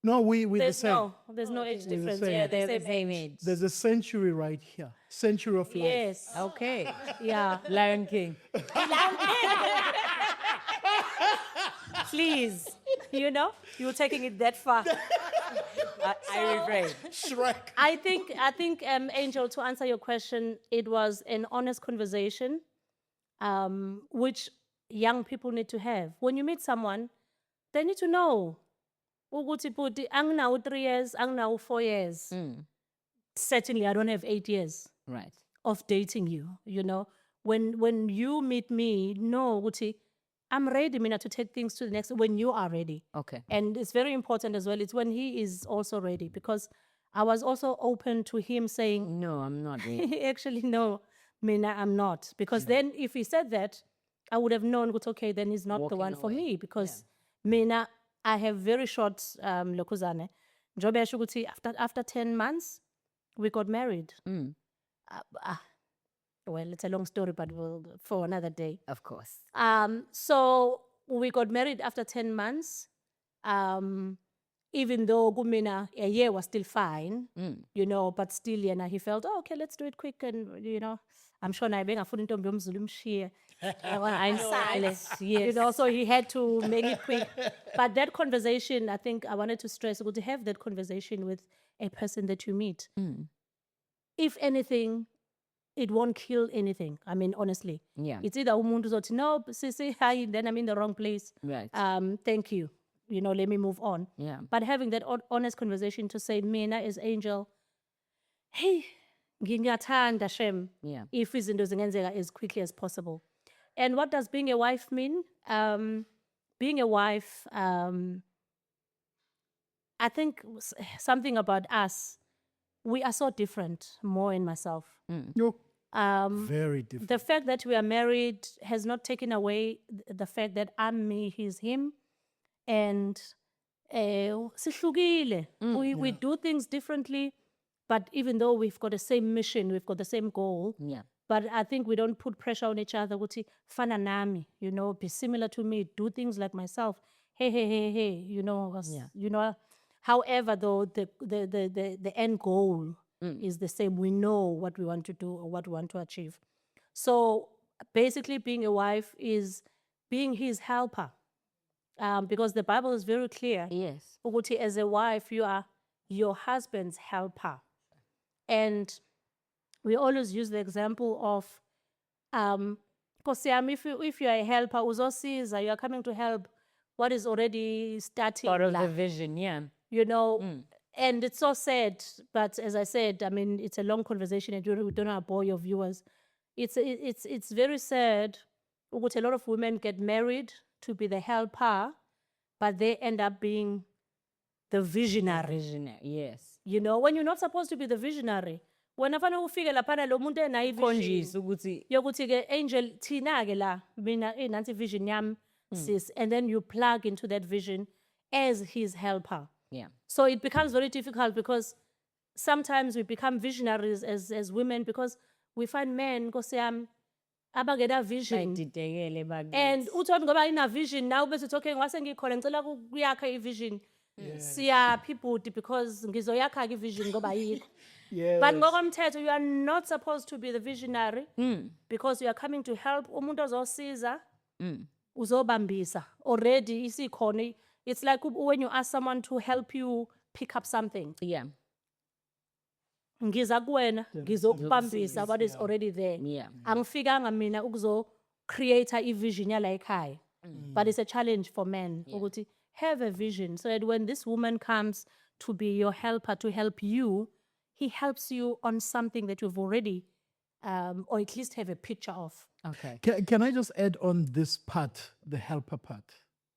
No, we the There's same. there's no age We're the difference. same. Yeah, They're they the say same age. There's a century right here. Century of life. yes. Okay. Yeah. Lion King. Please. You know, you're taking it that far. I refrain. Shrek. I think, Angel, to answer your question, it was an honest conversation, which young people need to have. When you meet someone, they need to know. Ukuthi bhuti, anginawo 3 years, anginawo 4 years. Certainly, I don't have 8 years Right. of dating you. You know, when you meet me, know ukuthi I'm ready, Mina, to take things to the next. When you are ready. Okay. And it's very important as well. It's when he is also ready, because I was also open to him saying, No, I'm not ready. actually, no, Mina, I'm not. Because then if he said that, I would have known, okay, then he's not the Walking one for away. me. Because Mina, I have very short lokuzane. Njobe yasho ukuthi after 10 months, we got married. Well, it's a long story, but for another day. Of course. So we got married after 10 months. Even though Gumina, a year was still fine, you know, but still, he felt, oh, okay, let's do it quick. And, you know, I'm sure I beg you know, so he had to make it quick. But that conversation, I think I wanted to stress, to have that conversation with a person that you meet. If anything, it won't kill anything. I mean, honestly. Yeah. It's either umuntu uzothi, no, sisi, hi, then I'm in the wrong place. Right. Thank you. You know, let me move on. Yeah. But having that honest conversation to say, mina as Angel, hey, ngingathanda Shem, Yeah. if izinto zingenzeka as quickly as possible. And what does being a wife mean? Being a wife, I think something about us, we are so different, Mo and myself. You're very different. The fact that we are married has not taken away the fact that I'm me, he's him. And sihlukile. We do things differently, but even though we've got the same mission, we've got the same goal. Yeah. But I think we don't put pressure on each other. Ukuthi fana nami, you know, be similar to me, do things like myself. Hey, you know, you know. However, though, the end goal is the same. We know what we want to do or what we want to achieve. So basically, being a wife is being his helper, because the Bible is very clear. Yes. Ukuthi as a wife, you are your husband's helper. And we always use the example of, Nkosi yami, if you are a helper, uzosiza, you are coming to help what is already starting. Part of la, the vision, yeah. you know, and it's so sad, but as I said, I mean, it's a long conversation and we don't want to bore your viewers. It's very sad ukuthi a lot of women get married to be the helper, but they end up being the visionary. Visionary, yes. You know, when you're not supposed to be the visionary, wena fanele ufike laphana lo muntu enayo Khonjiswe ivision ukuthi yokuthi ke Angel thina ke la mina nansi vision yami sis, and then you plug into that vision as his helper. yeah. So it becomes very difficult because sometimes we become visionaries as women because we find men Nkosi yami abangena vision. Bayididekele bakithi. And uthi ngoba ina vision now bese talking ngase ngikhona ngicela kuyakha ivision. Siyaphi bhuti because ngizoyakha ke ivision ngoba yikho. Yes. But ngokomthetho, you are not supposed to be the visionary because you are coming to help umuntu ozosiza uzobambisa already isikhona. It's like when you ask someone to help you pick up something. Yeah. Ngiza kuwena ngizokubambisa what is already there. Yeah. Angifikanga mina ukuzo create a vision yala ekhaya. But it's a challenge for men ukuthi have a vision so that when this woman comes to be your helper, to help you, he helps you on something that you've already, or at least have a picture of. Okay. Can I just add on this part, the helper part?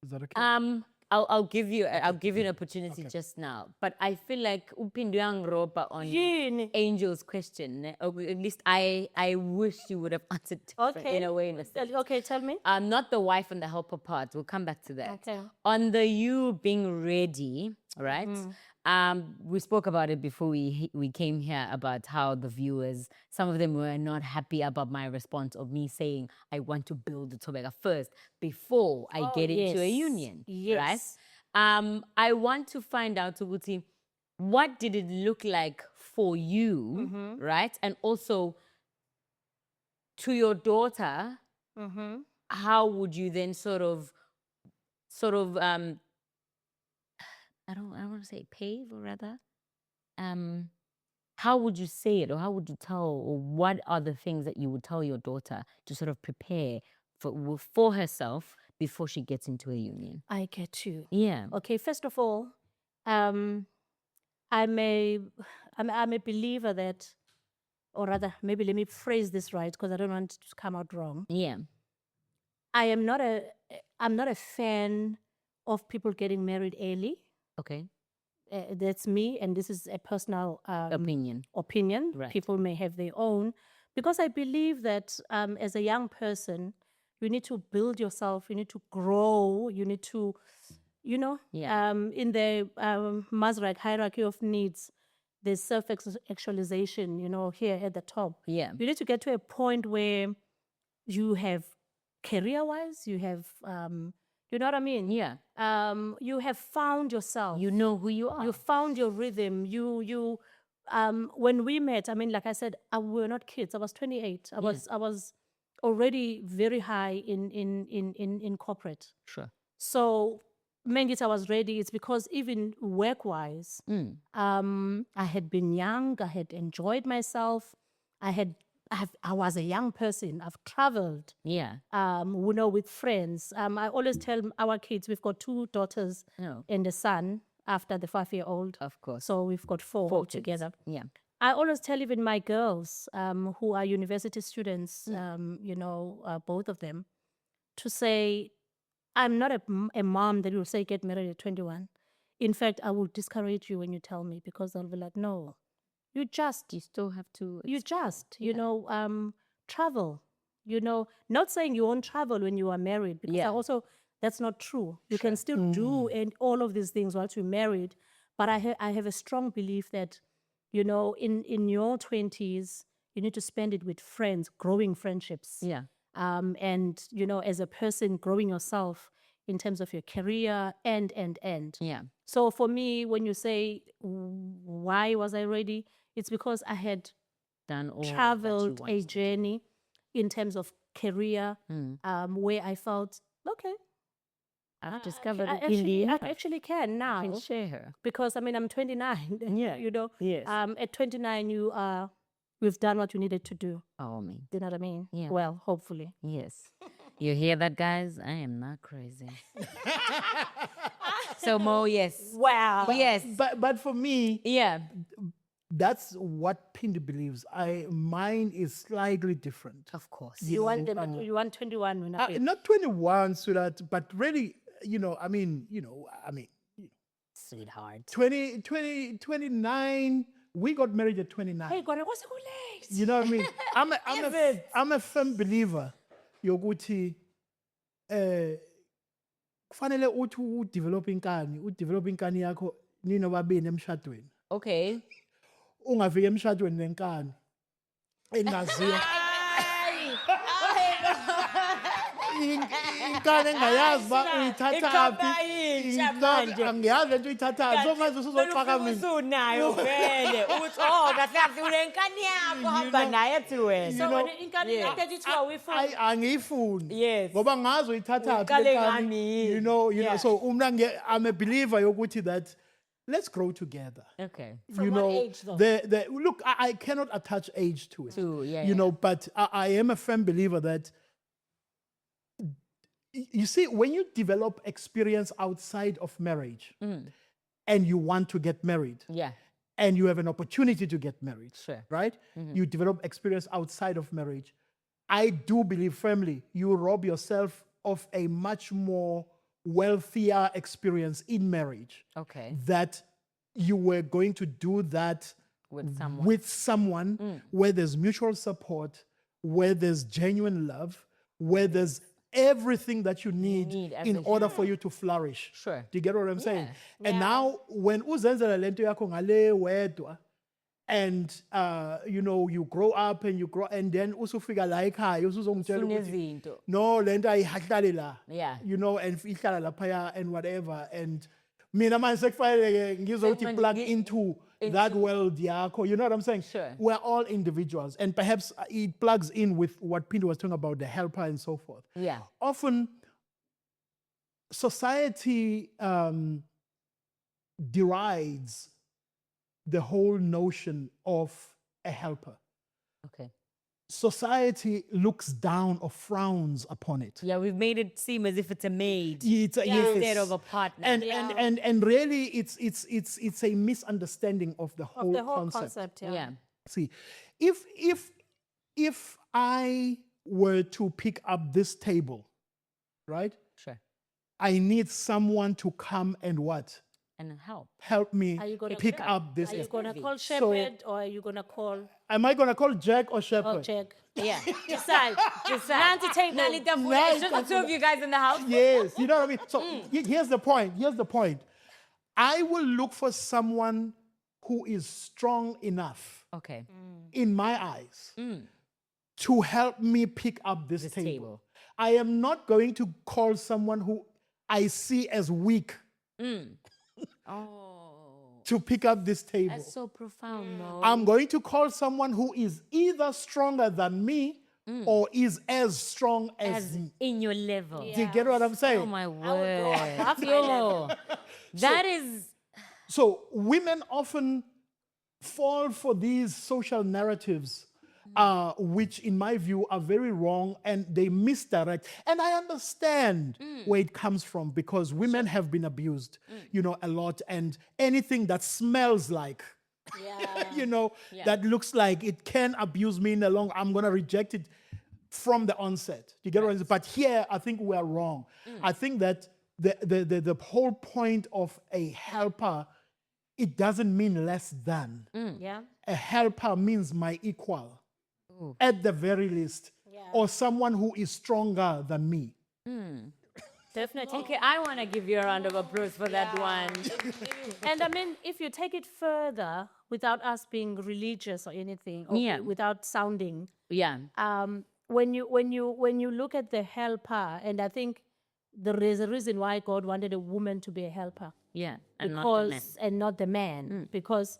Is that okay? I'll give you an opportunity just now, but I feel like uphinde uyangiroba on Yini? Angel's question. Ne? Or at least I wish you would have answered different Okay. in a way. In a sense. Okay, tell me. Not the wife and the helper part. We'll come back to that. Okay. On the you being ready, right? We spoke about it before we came here about how the viewers, some of them were not happy about my response of me saying I want to build the Tobeka first before I get into a yes. union, Yes. right? I want to find out, Tuguti, what did it look like for you, right? And also to your daughter, how would you then sort of I don't want to say pave or rather how would you say it or how would you tell or what are the things that you would tell your daughter to sort of prepare for herself before she gets into a union? I get you. Yeah. Okay, first of all, I'm a believer that, or rather, maybe let me phrase this right because I don't want it to come out wrong. Yeah. I'm not a fan of people getting married early. Okay. That's me, and this is a personal Opinion. Right. People may have their own, because I believe that as a young person, you need to build yourself, you need to grow, you need to, in the Maslow hierarchy of needs, there's self-actualization, here at the top. Yeah. You need to get to a point where you have career-wise, you have, you know what I mean? Yeah. You have found yourself. You know who you are. You found your rhythm. When we met, I mean, like I said, we were not kids. I was 28. I was already very high in corporate. Sure. So, Mengit, I was ready. It's because even work-wise, I had been young. I had enjoyed myself. I was a young person. I've traveled. Yeah. With friends. I always tell our kids, we've got 2 daughters and a son after the 5-year-old. Of course. So we've got 4 kids. together. Yeah. I always tell even my girls who are university students, both of them, to say, I'm not a mom that will say get married at 21. In fact, I will discourage you when you tell me because I'll be like, no. You still have to. Travel. Not saying you won't travel when you are married because that's not true. You can still do and all of these things while you're married. But I have a strong belief that, in your 20s, you need to spend it with friends, growing friendships. Yeah. And, as a person, growing yourself in terms of your career and. Yeah. So for me, when you say, why was I ready? It's because I had Done all that you traveled a wanted. journey in terms of career, where I felt okay. I've discovered I a Phindi. actually can now Can share her. because I'm 29. Yeah. You know, Yes. at 29, you've done what you needed to do. Oh, me. Do you know what I mean? Yeah. Well, hopefully. Yes. You hear that, guys? I am not crazy. So, Mo, yes. Wow. Yes. But for me, Yeah. that's what Phindi believes. Mine is slightly different. Of course. You want 21 when I Not 21, so that, but really, Sweetheart. 29, we got married at 29. Hey, God, I was so late. You know what I mean? I'm a firm believer. Yoguti, kufanele uthi udevelop inkani yakho nino babini emshadweni. Okay. Ungafika emshadweni nenkani. Engaziwa. Inkani engayazi ba uyithatha phi. Angiyazi lento uyithatha. So manje usuzoxaka mina. Usunayo vele. Uthi oh kahle kahle unenkani yakho hamba naye ethi wena. So when inkani yakho we found Angiyifuni. Yes. Ngoba ngazi uyithatha Uqale phi ngani. You know, Yeah. so I'm a believer yokuthi that let's grow together. Okay. From you what know, age, though? look, I cannot attach age to it. Yeah, you know, but I am a firm believer that you see, when you develop experience outside of marriage and you want to get married Yeah. and you have an opportunity to get married, Sure. right? You develop experience outside of marriage. I do believe firmly you rob yourself of a much more wealthier experience in marriage Okay. that you were going to do that With someone. where there's mutual support, where there's genuine love, where there's everything that you need as in a order for you to flourish. Sure. Do you get what I'm saying? And now when uzenzela lento yakho ngale wedwa, and you grow up and then usufika la ekhaya usuzongitshela ukuthi Unezinto. no lento ayihahlale la. Yeah. You know, and ihlala laphaya and whatever, and mina manje sekufanele ngizothi Sekufanele plug into that world yakho. You know what I'm saying? Sure. We're all individuals, and perhaps it plugs in with what Phindi was talking about, the helper and so forth. Yeah. Often society derides the whole notion of a helper. Okay. Society looks down or frowns upon it. Yeah, we've made it seem as if it's a maid Yes. instead of a partner. And really it's a misunderstanding of the whole, the whole concept. concept. Yeah. yeah. See, if I were to pick up this table, right? Sure. I need someone to come and what? And help. Help me Are you gonna pick up this Are you table. going to call Shepherd or are you going to call Am I gonna call Jack or Shepherd? Jack? Yeah. Decide. Nanti table. It's just the two of you guys in the house. Yes, you know what I mean? So here's the point. Here's the point. I will look for someone who is strong enough Okay. in my eyes to help me pick up this table. table. I am not going to call someone who I see as weak Oh. to pick up this table. That's so profound, Mo. I'm going to call someone who is either stronger than me or is as strong as me. In your level. Do you get what I'm saying? Oh my word. half my level. Yo. That is So women often fall for these social narratives, which in my view are very wrong and they misdirect. And I understand where it comes from because women have been abused, a lot. And anything that smells like, that looks like it can abuse me in the long, I'm going to reject it from the onset. You get what I'm saying? But here, I think we are wrong. I think that the whole point of a helper, it doesn't mean less than. Yeah. A helper means my equal, at the very least, or someone who is stronger than me. Definitely. okay. I want to give you a round of applause for that one. And I mean, if you take it further without us being religious or anything, or Yeah. without sounding, Yeah. when you look at the helper, and I think there is a reason why God wanted a woman to be a helper, Yeah. And and not the man, because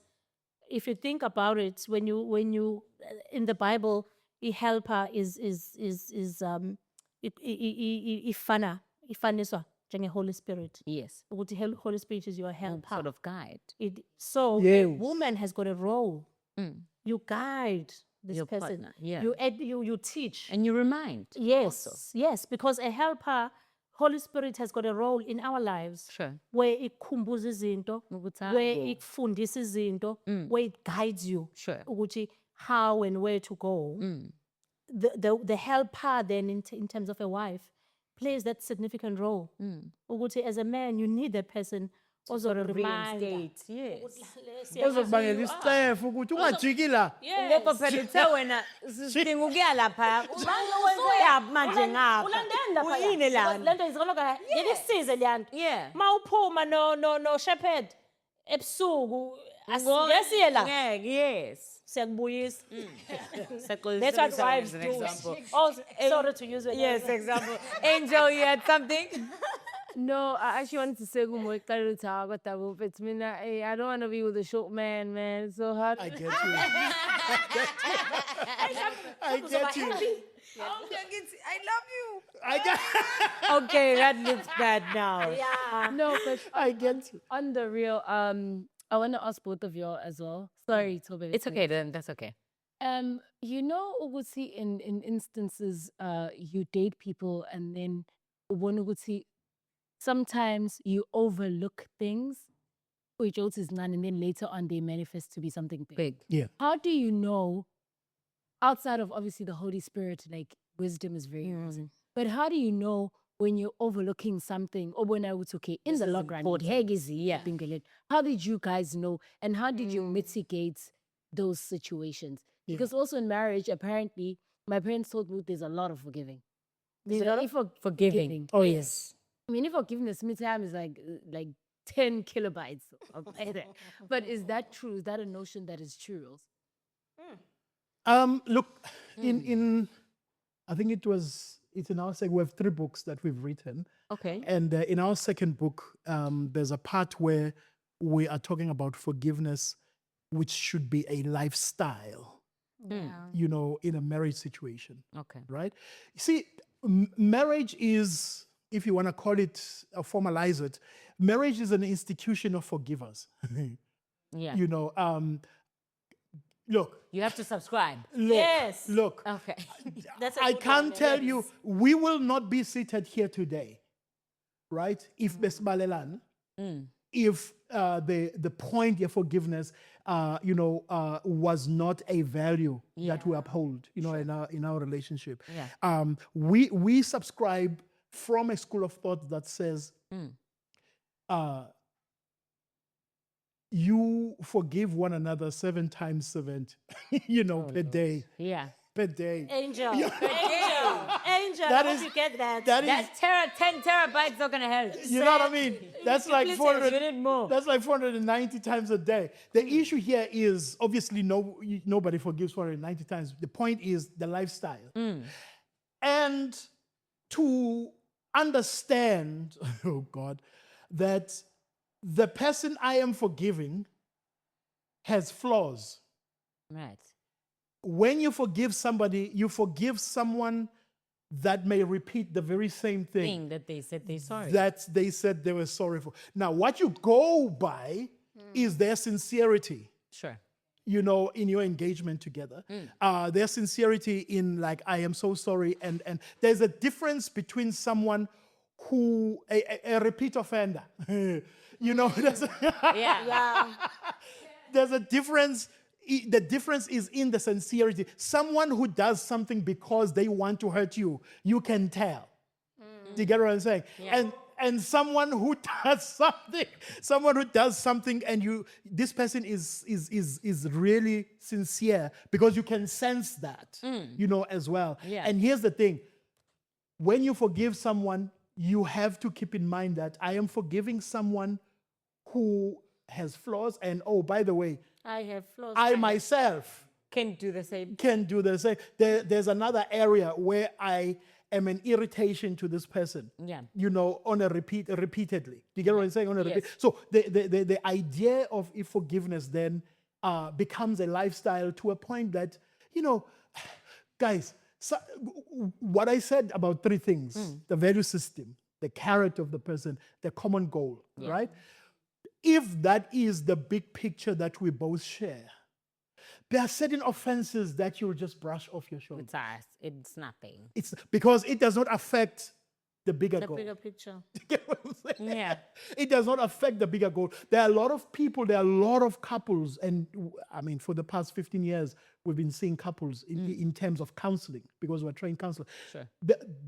if you think about it, when you in the Bible, a helper ifaniswa njenge Holy Spirit. Yes. Ukuthi Holy Spirit is your helper. Sort of guide. So a Yes. woman has got a role. You guide this Your person. partner, yeah. You teach. And you remind. Yes, yes, because a helper, Holy Spirit has got a role in our lives. Sure. Where it khumbuza izinto, Ukuthi where go. it fundisa izinto, where it guides you. Sure. Ukuthi how and where to go. The helper then in terms of a wife plays that significant role. Ukuthi as a man you need that person also to remind. Reinstate. Yes. Ozokubangela isitefu ukuthi ungajiki la. Ngoba phela uthe wena sidinga ukuya lapha. Uyabi manje ngapha. Ulandeni lapha. Uyini lana? Lento izoloka yelisize liyanto. Yeah. Mawuphuma no shepherd ebusuku asingesiye la. Ngeke, yes. Siyakubuyisa. That's That's what wives do. Oh, sorry to use your Yes, example. Angel, you had something? No, I actually wanted to say good morning. It's me. I don't want to be with a short man, man. It's so hard. I get you. I get you. I love you. I get Okay, that looks bad now. No, but I get you. on the real, I want to ask both of y'all as well. Sorry, Toby. It's okay then, that's okay. You know, Uguti, in instances, you date people and then Uguti, sometimes you overlook things, which also is none, and then later on they manifest to be something big. Big. Yeah. How do you know, outside of obviously the Holy Spirit, like wisdom is very important, but how do you know when you're overlooking something, or when I was okay, in the long run, how did you guys know, and how did you mitigate those situations? Because also in marriage, apparently, my parents told me there's a lot of forgiving. There's a lot of forgiving. Oh yes. I mean, if forgiveness time is like 10 kilobytes of either. But is that true? Is that a notion that is true? Look, in I think it's in our second. We have 3 books that we've written, Okay. and in our second book, there's a part where we are talking about forgiveness, which should be a lifestyle. You know, in a marriage situation, Okay. right? You see, marriage is, if you want to call it or formalize it, marriage is an institution of forgivers. Yeah. You know, look, You have to subscribe. Yes. look. Okay. That's a I good can't one, tell yes. you, we will not be seated here today, right? If Besbalelan, if the point of forgiveness, was not a value that we uphold, in our relationship. Yeah. We subscribe from a school of thought that says, you forgive one another 7 times 70, per day. Yeah. Per day. Angel. Yeah. Angel. That I is- hope you get that. That is, That's 10 terabytes not gonna help. you know what I mean? That's like Listen, 400. you need more. That's like 490 times a day. The issue here is obviously nobody forgives 490 times. The point is the lifestyle, and to understand, oh God, that the person I am forgiving has flaws. Right. When you forgive somebody, you forgive someone that may repeat the very same Thing that they said they're sorry. that they said they were sorry for. Now, what you go by is their sincerity, Sure. in your engagement together. Their sincerity in like, I am so sorry. And there's a difference between someone who, a repeat offender, there's Yeah. there's a difference. The difference is in the sincerity. Someone who does something because they want to hurt you, you can tell. Do you get what I'm saying? Yeah. And someone who does something, and this person is really sincere because you can sense that, as well. Yeah. And here's the thing: when you forgive someone, you have to keep in mind that I am forgiving someone who has flaws, and oh, by the way, I have flaws. I myself Can do the same. can do the same. There's another area where I am an irritation to this person. Yeah. On a repeatedly. Do you get what I'm saying? On a repeat. Yes. So the idea of forgiveness then becomes a lifestyle to a point that, guys, what I said about three things, the value system, the character of the person, the common goal, right? If that is the big picture that we both share, there are certain offenses that you'll just brush off your shoulder. It's nothing. It's because it does not affect the bigger The goal. bigger picture. You get what I'm saying? Yeah. It does not affect the bigger goal. There are a lot of people, there are a lot of couples, and I mean, for the past 15 years, we've been seeing couples in terms of counseling because we're trained counselors. Sure.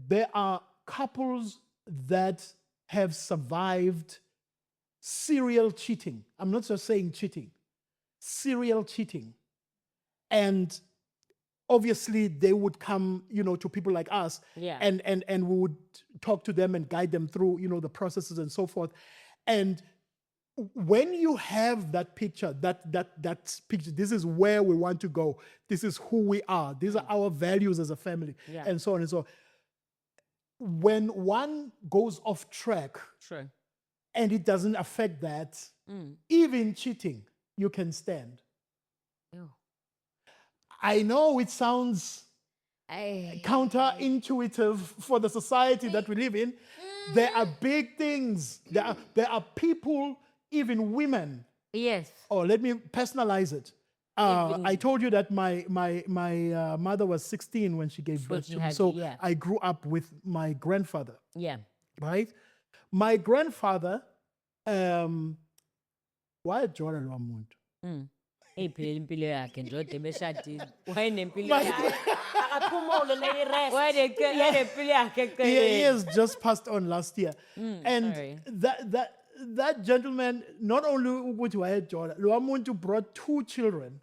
There are couples that have survived serial cheating. I'm not just saying cheating, serial cheating. And obviously they would come, to people like us, Yeah. and we would talk to them and guide them through, the processes and so forth. And when you have that picture, that picture, this is where we want to go. This is who we are. These are our values as a family, and so on and so on. When one goes off track, Sure. and it doesn't affect that, even cheating, you can stand. Ew. I know it sounds counterintuitive for the society that we live in. There are big things. There are people, even women. Yes. Oh, let me personalize it. I told you that my mother was 16 when she gave birth to me. So I grew up with my grandfather. Yeah. Right? My grandfather, why Jordan Ramond? Eyiphelele impilo yakhe nje ode beshadile. Wayenempilo My- yakhe. Akaphumule, let it rest. Wayenempilo yakhe He eceleni. has just passed on last year. And sorry. that gentleman, not only ukuthi wayejola, lo muntu brought 2 children.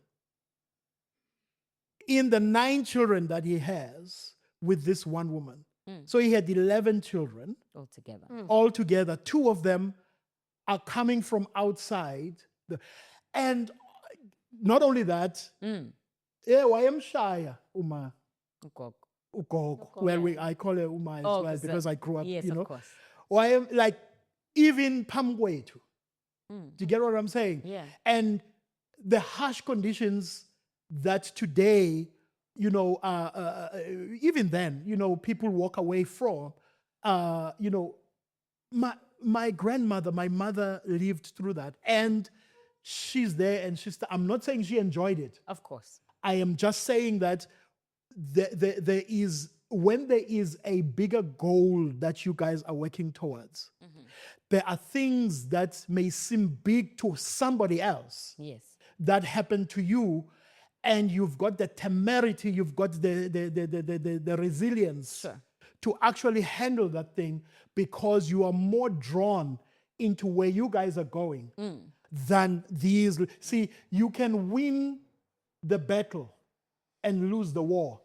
In the 9 children that he has with this one woman. So he had 11 children Altogether. altogether. 2 of them are coming from outside. And not only that, wayemshaya uma Ugogo. ugogo. Well, I call her Uma as well 'cause, because I grew up, Yes, of course. Why am like even pamgwetu. Do you get what I'm saying? Yeah. And the harsh conditions that today, even then, people walk away from, my grandmother, my mother lived through that. And she's there and I'm not saying she enjoyed it. Of course. I am just saying that there is, when there is a bigger goal that you guys are working towards, there are things that may seem big to somebody else Yes. that happen to you, and you've got the temerity, you've got the resilience to actually handle that thing because you are more drawn into where you guys are going than these. See, you can win the battle and lose the war.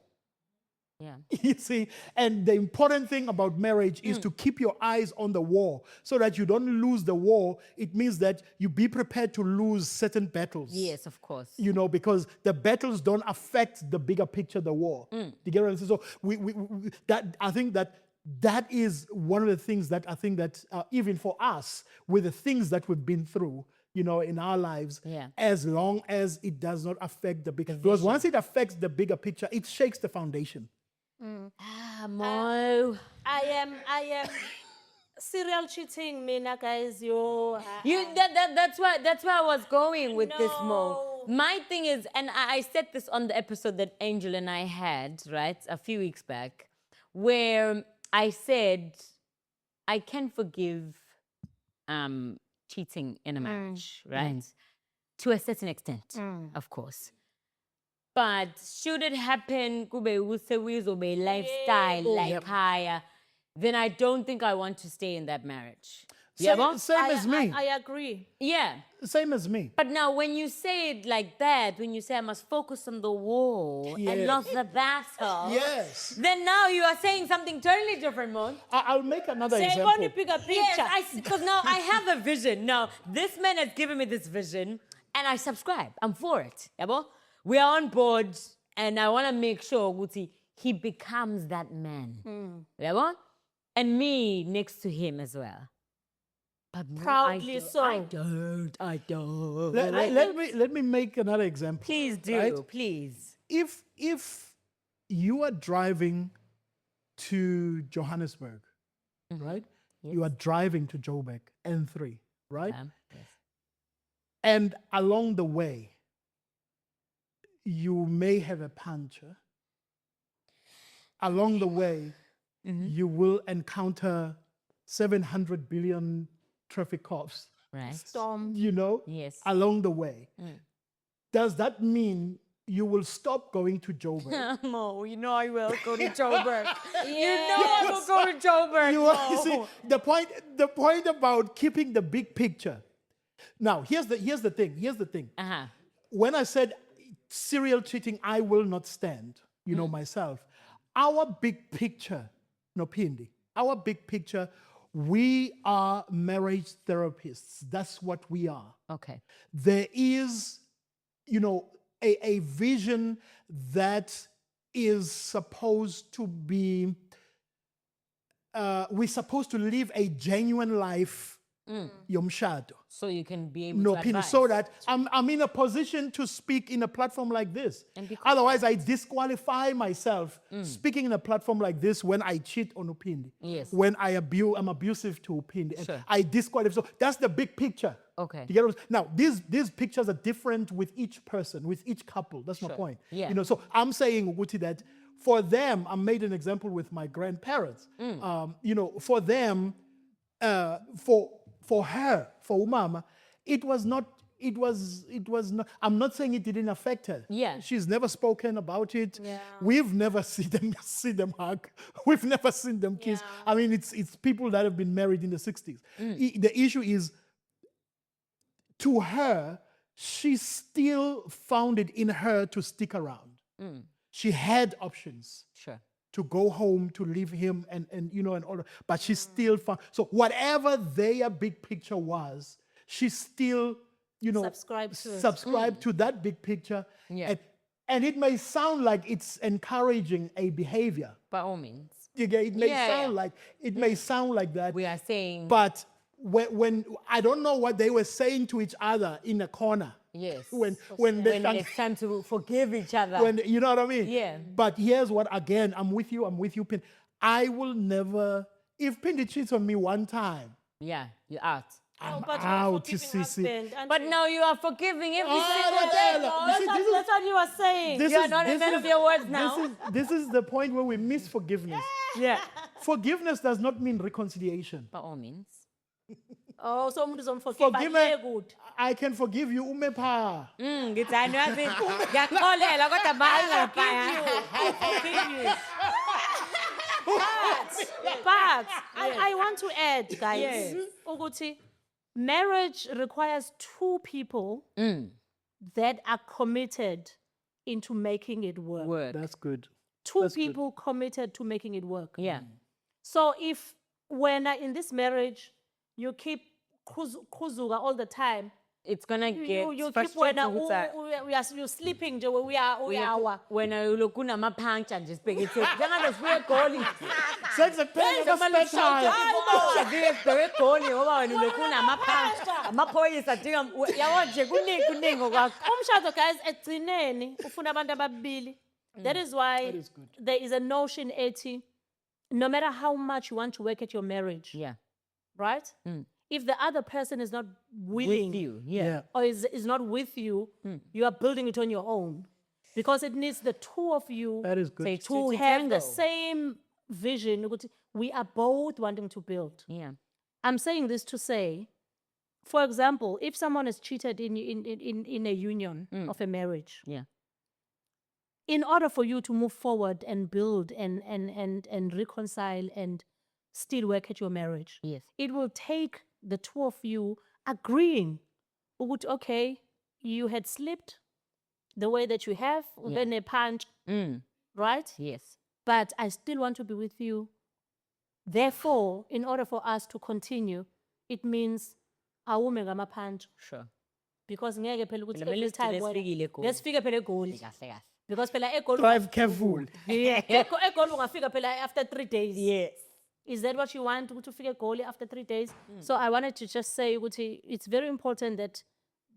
Yeah. You see, and the important thing about marriage is to keep your eyes on the war so that you don't lose the war. It means that you be prepared to lose certain battles. Yes, of course. Because the battles don't affect the bigger picture, the war. Do you get what I'm saying? So I think that is one of the things that I think that even for us, with the things that we've been through, in our lives, as long as it does not affect the big, because once it affects the bigger picture, it shakes the foundation. Mo. I am serial cheating, mina guys, yo. That's why I was going with this, Mo. No. My thing is, and I said this on the episode that Angel and I had, right, a few weeks back, where I said I can forgive cheating in a marriage, right? To a certain extent, of course. But should it happen, kube usewizobe lifestyle like higher, then I don't think I want to stay in that marriage. Same as me. I agree. Yeah. Same as me. But now when you say it like that, when you say I must focus on the war and not the battle, Yes. then now you are saying something totally different, Mon. I'll make another Say, example. only bigger picture. Yes, because now I have a vision. Now, this man has given me this vision and I subscribe. I'm for it. Yabo? We are on board and I want to make sure, Guti, he becomes that man. Yabo? And me next to him as well. But no, Proudly so. I don't. Let me make another example. Please do, right? please. If you are driving to Johannesburg, right? You are driving to Joburg, N3, right? Yes. And along the way, you may have a puncture. Along the way, you will encounter 700 billion traffic cops, Right. Storm. Yes. along the way. Does that mean you will stop going to Joburg? Mo, you know I will go to Joburg. You know I will go to Joburg. You see, the point about keeping the big picture. Now, here's the thing. Uh-huh. When I said serial cheating, I will not stand, myself. Our big picture, Phindi, our big picture, we are marriage therapists. That's what we are. Okay. There is, a vision that is supposed to be, we're supposed to live a genuine life, yomshado. So you can be able No, to Phindi, advise. so that I'm in a position to speak in a platform like this. And because- Otherwise, I disqualify myself speaking in a platform like this when I cheat on Phindi. Yes. When I'm abusive to Phindi. And Sure. I disqualify. So that's the big picture. Okay. You get what I'm saying? Now, these pictures are different with each person, with each couple. That's my point. Yeah. So I'm saying, Uguti, that for them, I made an example with my grandparents. For them, for her, for Umama, it was not. I'm not saying it didn't affect her. Yeah. She's never spoken about it. Yeah. We've never seen them hug. We've never seen them kiss. Yeah. I mean, it's people that have been married in the 60s. The issue is, to her, she still found it in her to stick around. She had options Sure. to go home, to leave him, and all that. But she still found. So whatever their big picture was, she still, Subscribe to it. subscribed to that big picture. Yeah. And it may sound like it's encouraging a behavior. By all means. It may Yeah, sound yeah. like it may sound like that. We are saying But when I don't know what they were saying to each other in a corner. yes. When When they it's time to forgive each other. when you know what I mean? Yeah. But here's what, again, I'm with you, Pin. I will never, if Phindi cheats on me one time, yeah, you're out. I'm But you're out. forgiving See. husband, aren't But you? no, you are forgiving every Ah, single that's day. it. Mo. You see, That's what you were saying. This You are is- not a this man is- of your words now. This is the point where we miss forgiveness. Yeah. Forgiveness does not mean reconciliation. By all means. Oh, so umuntu uzomforgive Forgiveness, good. I can forgive you, umepha. Ngithanda yazi. Ngiyakholelwa kodwa bangapha. But I want to add, guys, ukuthi marriage requires two people that are committed into making it work. Work. That's good. Two that's good. people committed to making it work. Yeah. So if when in this marriage you keep kuzuga all the time, It's gonna get you keep frustrating. you're sleeping nje we are Wena ulokhu unamaphantsa nje sibhekethe njengabe sibuye egoli. Sekuphela special. Hayi sibheke egoli ngoba wena ulokhu unamaphantsa. Amaphoyisa adinga yabo nje kuningi okwakho. umshado, guys, egcineni ufuna abantu ababili. That is why is good. there is a notion ethi, no matter how much you want to work at your marriage, Yeah. right? If the other person is not willing With you. Yeah. Yeah. or is not with you, you are building it on your own. Because it needs the two of you That is good. Takes to two have tango. the same vision. ukuthi we are both wanting to build. Yeah. I'm saying this to say, for example, if someone is cheated in a union of a marriage, Yeah. in order for you to move forward and build and reconcile and still work at your marriage, Yes. it will take the two of you agreeing, ukuthi, okay, you had slipped the way that you have, then a punch, right? Yes. But I still want to be with you. Therefore, in order for us to continue, it means awume ngamaphantsi. Sure. Because ngeke phela ukuthi Phela kumele every time sigcine sifikile egoli. lesifike phela egoli. Kahle kahle. Because phela egoli Drive careful. egoli ungafika phela after 3 days. Yes. Is that what you want to figure goal after 3 days? So I wanted to just say, ukuthi, it's very important that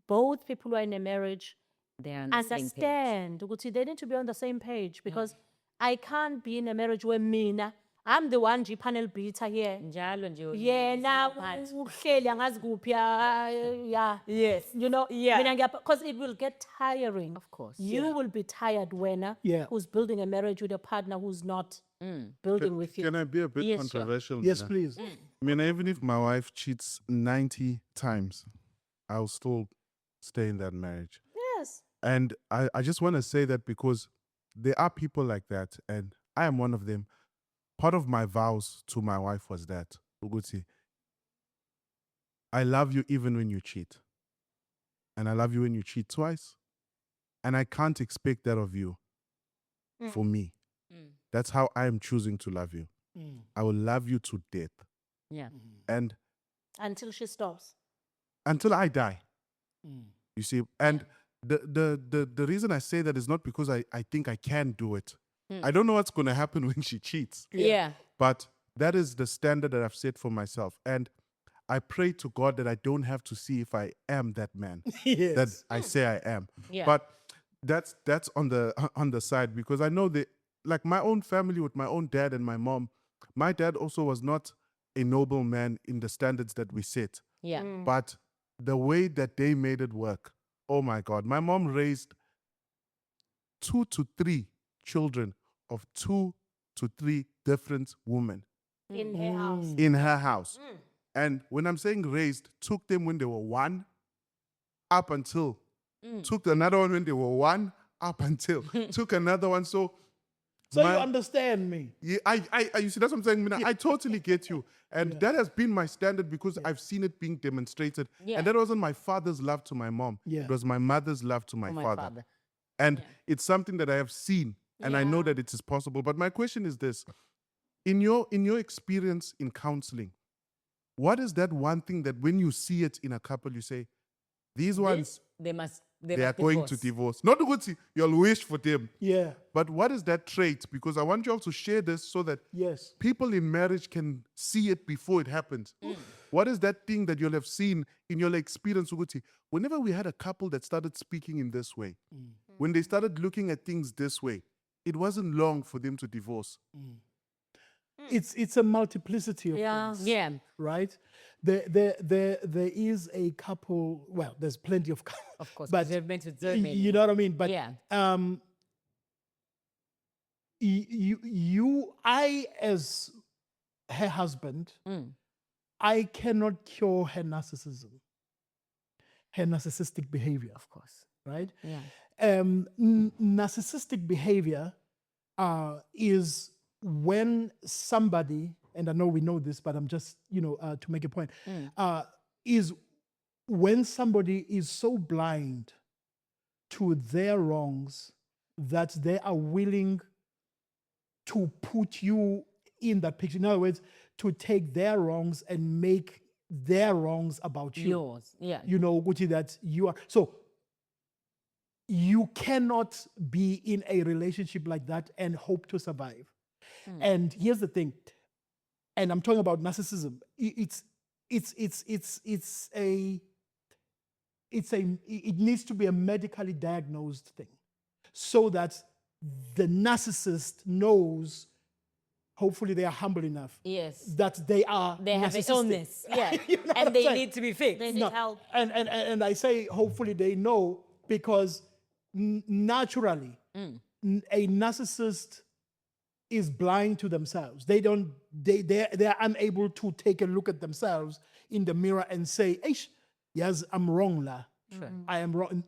both people who are in a marriage They're on the same page. understand ukuthi they need to be on the same page because I can't be in a marriage where I'm the one panel beater here. Njalo nje Yena uhleli angazi kuphi yeah. Yes. You know, Yeah. because it will get tiring. Of course. You will be tired when Yeah. who's building a marriage with a partner who's not building with you. Can I be a bit Yes, sure. controversial? Yes, now? please. I mean, even if my wife cheats 90 times, I'll still stay in that marriage. Yes. And I just want to say that because there are people like that, and I am one of them. Part of my vows to my wife was that, Uguti, I love you even when you cheat. And I love you when you cheat twice. And I can't expect that of you for me. That's how I am choosing to love you. I will love you to death. Yeah. And Until she stops. until I die. You see, and the reason I say that is not because I think I can do it. I don't know what's going to happen when she cheats, Yeah. but that is the standard that I've set for myself. And I pray to God that I don't have to see if I am that man Yes. that I say I am. Yeah. But that's on the side, because I know that, like my own family with my own dad and my mom, my dad also was not a noble man in the standards that we set. Yeah. But the way that they made it work, oh my God. My mom raised 2 to 3 children of 2 to 3 different women In her house. in her house. And when I'm saying raised, took them when they were 1 up until, took another one when they were 1 up until, took another one. So So my- you understand me. yeah, you see, that's what I'm saying, Mina. I totally get you. And that has been my standard because I've seen it being demonstrated. Yeah. And that wasn't my father's love to my mom. Yeah. It was my mother's love to my, My father. father. And it's something that I have seen, and I know that it is possible. But my question is this: in your experience in counseling, what is that one thing that when you see it in a couple, you say, these ones, They they are must going to divorce? Not good, you'll wish for them. Yeah. But what is that trait? Because I want you all to share this so that Yes. people in marriage can see it before it happens. What is that thing that you'll have seen in your experience, Uguti? Whenever we had a couple that started speaking in this way, when they started looking at things this way, it wasn't long for them to divorce. It's a multiplicity of Yeah. things. Yeah. Right? There is a couple, well, there's plenty of couples. Of course. But They've been to so many. you know what I mean? But Yeah. I as her husband, I cannot cure her narcissism, her narcissistic behavior, Of course. right? Yeah. Narcissistic behavior is when somebody, and I know we know this, but I'm just, to make a point, is when somebody is so blind to their wrongs that they are willing to put you in that picture. In other words, to take their wrongs and make their wrongs about you. Yours. Yeah. Gucci, that you are. So you cannot be in a relationship like that and hope to survive. And here's the thing, and I'm talking about narcissism. It needs to be a medically diagnosed thing, so that the narcissist knows. Hopefully, they are humble enough. Yes. That they are. They have an narcissistic. illness. Yeah. You know what And I'm they saying? need to be fixed. They need No, help. and I say hopefully they know, because naturally a narcissist is blind to themselves. They're unable to take a look at themselves in the mirror and say, "Eish, yes, I'm wrong, la. I am wrong."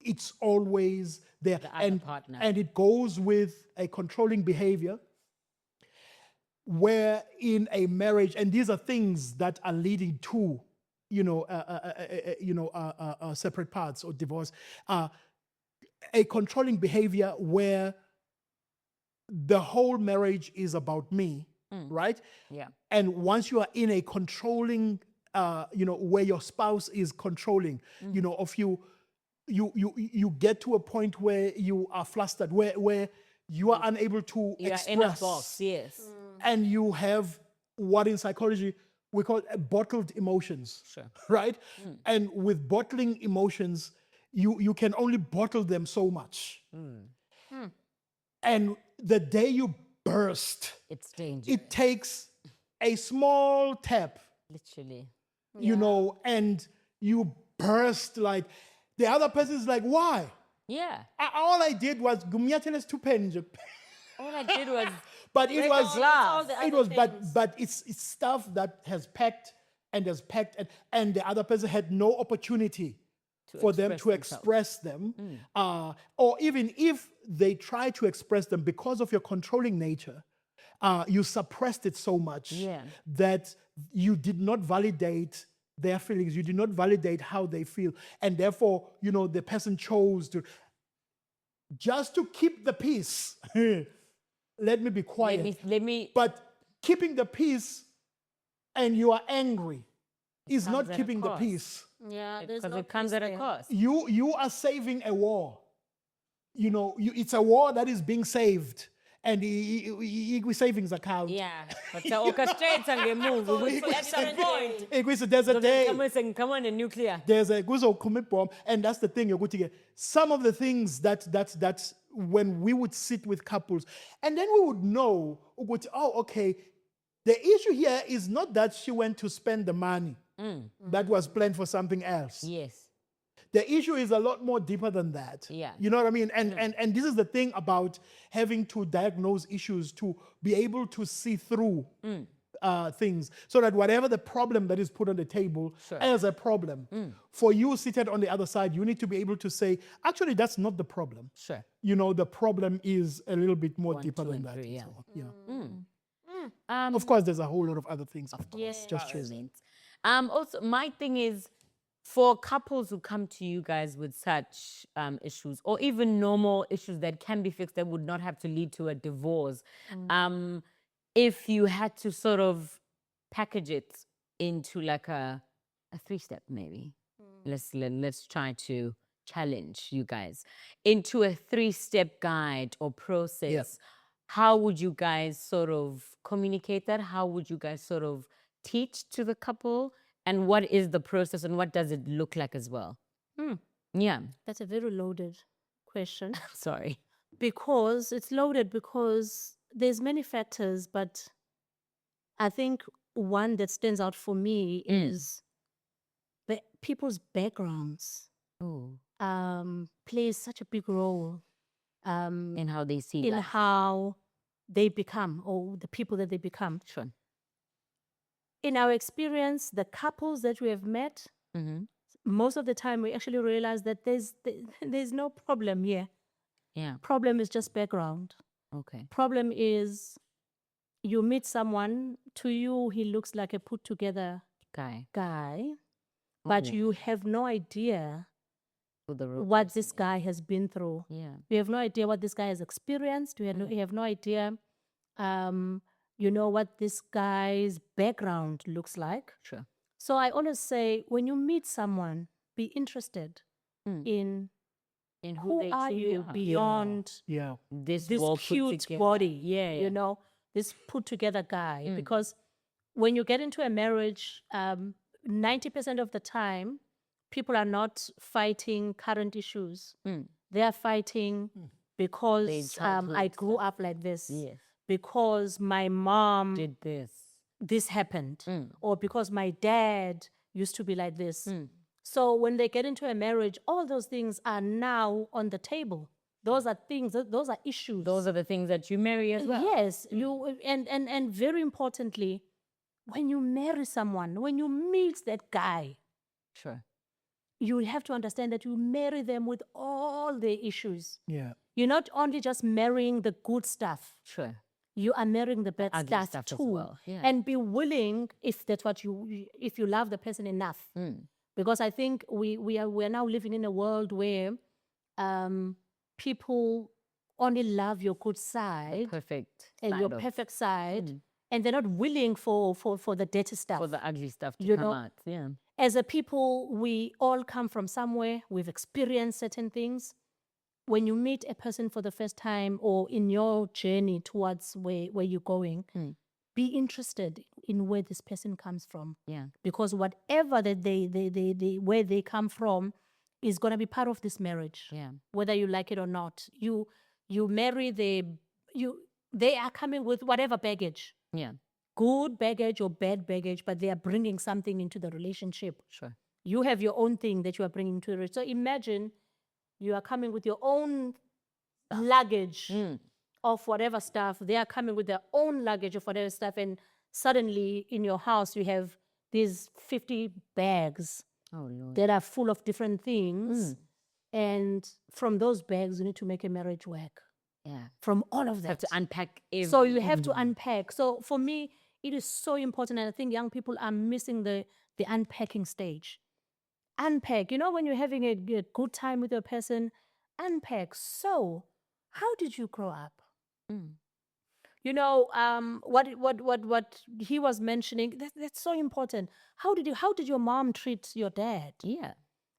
It's always there, The other partner. and it goes with a controlling behavior. Where in a marriage, and these are things that are leading to, separate parts or divorce, a controlling behavior where the whole marriage is about me, right? Yeah. And once you are in a controlling, where your spouse is controlling, of you get to a point where you are flustered, where you are unable to You are express. in a box. Yes. And you have what in psychology we call bottled emotions. Sure. Right? And with bottling emotions, you can only bottle them so much. And the day you burst, It's dangerous. it takes a small tap, Literally. you know, and you burst like the other person is like, why? Yeah. All I did was gumyateles to penje. All I did was But it was glass. it was but it's stuff that has packed and the other person had no opportunity for them to express them. Or even if they try to express them because of your controlling nature, you suppressed it so much Yeah. that you did not validate their feelings. You did not validate how they feel. And therefore, you know, the person chose to just to keep the peace. Let me be quiet. let me But keeping the peace and you are angry is not comes at a keeping the cost. peace. Yeah, there's because no it comes peace at a there. cost. You are saving a war. You know, it's a war that is being saved. And we savings account. Yeah. But the orchestrator ngemuva at some point. There's a day. Come on, the nuclear. There's a kuzoqhuma bomb, and that's the thing. Yokuthi-ke, some of the things that when we would sit with couples, and then we would know, ukuthi, oh, okay, the issue here is not that she went to spend the money that was planned for something else. Yes. The issue is a lot more deeper than that. Yeah. You know what I mean? And this is the thing about having to diagnose issues, to be able to see through things, so that whatever the problem that is put on the table as a problem, for you seated on the other side, you need to be able to say, actually, that's not the problem. Sure. You know, the problem is a little bit more deeper two, than and that. three, yeah. So, of course, there's a whole lot of other things. Of course, Yes. just choose. Also, my thing is, for couples who come to you guys with such issues, or even normal issues that can be fixed that would not have to lead to a divorce, if you had to sort of package it into like a 3-step, maybe. Let's try to challenge you guys into a 3-step guide or process. Yes. How would you guys sort of communicate that? How would you guys sort of teach to the couple? And what is the process and what does it look like as well? Yeah. That's a very loaded question. Sorry. Because it's loaded because there's many factors, but I think one that stands out for me is the people's backgrounds Oh. plays such a big role In how they see in that. how they become, or the people that they become. Sure. In our experience, the couples that we have met, most of the time we actually realize that there's no problem here. Yeah. Problem is just background. Okay. Problem is you meet someone, to you he looks like a put together guy, but you have no idea what this guy has been through. Yeah. You have no idea what this guy has experienced. You have no idea you know what this guy's background looks like. Sure. So I always say, when you meet someone, be interested in who they are truly you are. beyond Yeah. This this well put cute together. body. Yeah. You know, this put together guy. Because when you get into a marriage, 90% of the time, people are not fighting current issues. They are fighting because childhood I grew up like this. Yes. Because my mom Did this happened, or because my dad used to be like this. So when they get into a marriage, all those things are now on the table. Those are things, those are issues. Those are the things that you marry as well. Yes, you and very importantly, when you marry someone, when you meet that guy, Sure. you have to understand that you marry them with all their issues. Yeah. You're not only just marrying the good stuff. Sure. You are marrying the bad Ugly stuff stuff as too. well, yeah. And be willing, if that's what if you love the person enough. Because I think we're now living in a world where people only love your good side Perfect. and your perfect side, and they're not willing for the dirty stuff. For the ugly stuff to You come know, out. Yeah. As a people, we all come from somewhere. We've experienced certain things. When you meet a person for the first time, or in your journey towards where you're going, be interested in where this person comes from. Yeah. Because whatever that they where they come from is going to be part of this marriage. Yeah. Whether you like it or not. You marry they are coming with whatever baggage. Yeah. Good baggage or bad baggage, but they are bringing something into the relationship. Sure. You have your own thing that you are bringing to the relationship. So imagine you are coming with your own luggage of whatever stuff. They are coming with their own luggage of whatever stuff. And suddenly in your house, you have these 50 bags Oh Lord. that are full of different things. And from those bags, you need to make a marriage work. Yeah. From all of that. Have to unpack everything. So you have to unpack. So for me, it is so important. And I think young people are missing the unpacking stage. Unpack. You know, when you're having a good time with a person, unpack. So, how did you grow up? You know, what he was mentioning, that's so important. How did your mom treat your dad? Yeah.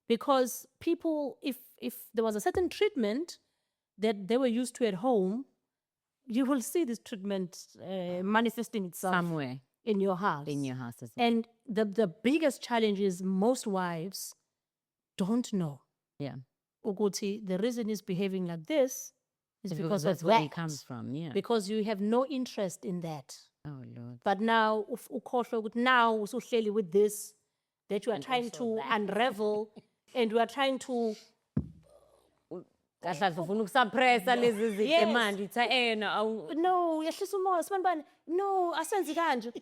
Because people, if there was a certain treatment that they were used to at home, you will see this treatment manifesting itself Somewhere in your house. in your house. As well. And the biggest challenge is most wives don't know. Yeah. Ukuthi, the reason he's behaving like this is because that's of where that. he comes from. Yeah. Because you have no interest in that. Oh Lord. But now, now usuhleli with this, that you are trying to unravel, and you are trying to Kahle ufuna ukusuppressa lezi zinto Yes. manje itha no, yehlisa umoya sibanibani. No, asenzi kanje.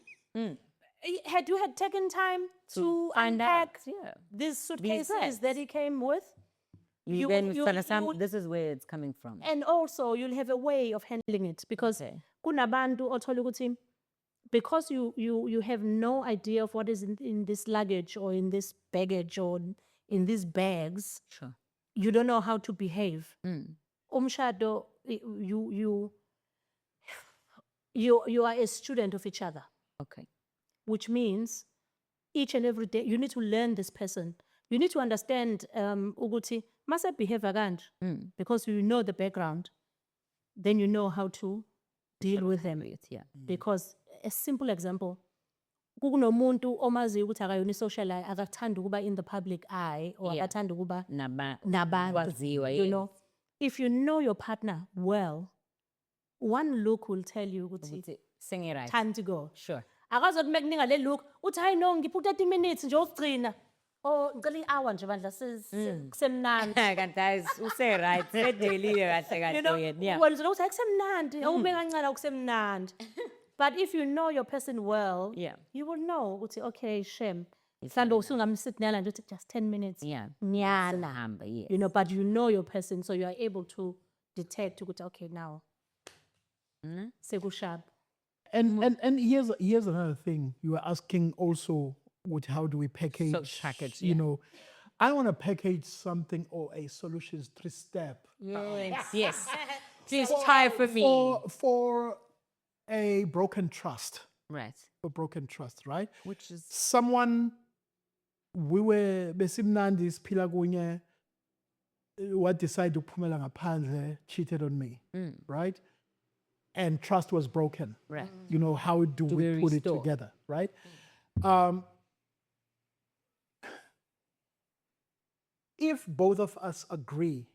Had you had taken time to find out, unpack yeah. these suitcases facts. that he came with? You then this is where it's coming from. And also, you'll have a way of handling it because Okay. kunabantu othola ukuthi because you have no idea of what is in this luggage or in this baggage or in these bags, Sure. you don't know how to behave. Umshado, you are a student of each other, Okay. which means each and every day you need to learn this person. You need to understand ukuthi mase behave kanje because you know the background, then you know how to deal with them. Yeah. Because a simple example, kunomuntu omaziyo ukuthi akayona i-social eye, akathanda ukuba in the public eye or Yeah. akathanda ukuba Nabantu. nabantu. Waziwa, You yes. know, if you know your partner well, one look will tell you ukuthi Sing it right. time to go. Sure. Akazothi mekuninga le look uthi hayi no ngipha 30 minutes nje okugcina. Oh ngicela i-hour nje bandla kusemnandi. Kanti guys, use right. Sedelile kahle You know, kahle yena. Yeah. wenzela ukuthi akusemnandi, awume kancane akusemnandi. But if you know your person well, Yeah. you will know ukuthi okay, shem. Mhlambe usungamsitnela nje uthi just 10 minutes. Yeah. Nyana. Sahamba, yes. You know, but you know your person, so you are able to detect ukuthi okay now. Sekushab. And here's another thing. You were asking also with how do we package, package, you yeah. know. I want to package something or a solutions 3-step Yes. Please try for me. for a broken trust. Right. For broken trust, right? Which is Someone we were besimnandi siphila kunye what decided ukuphumela ngaphandle cheated on me, right? And trust was broken. right. You know, how do we we put restore? it together, right? If both of us agree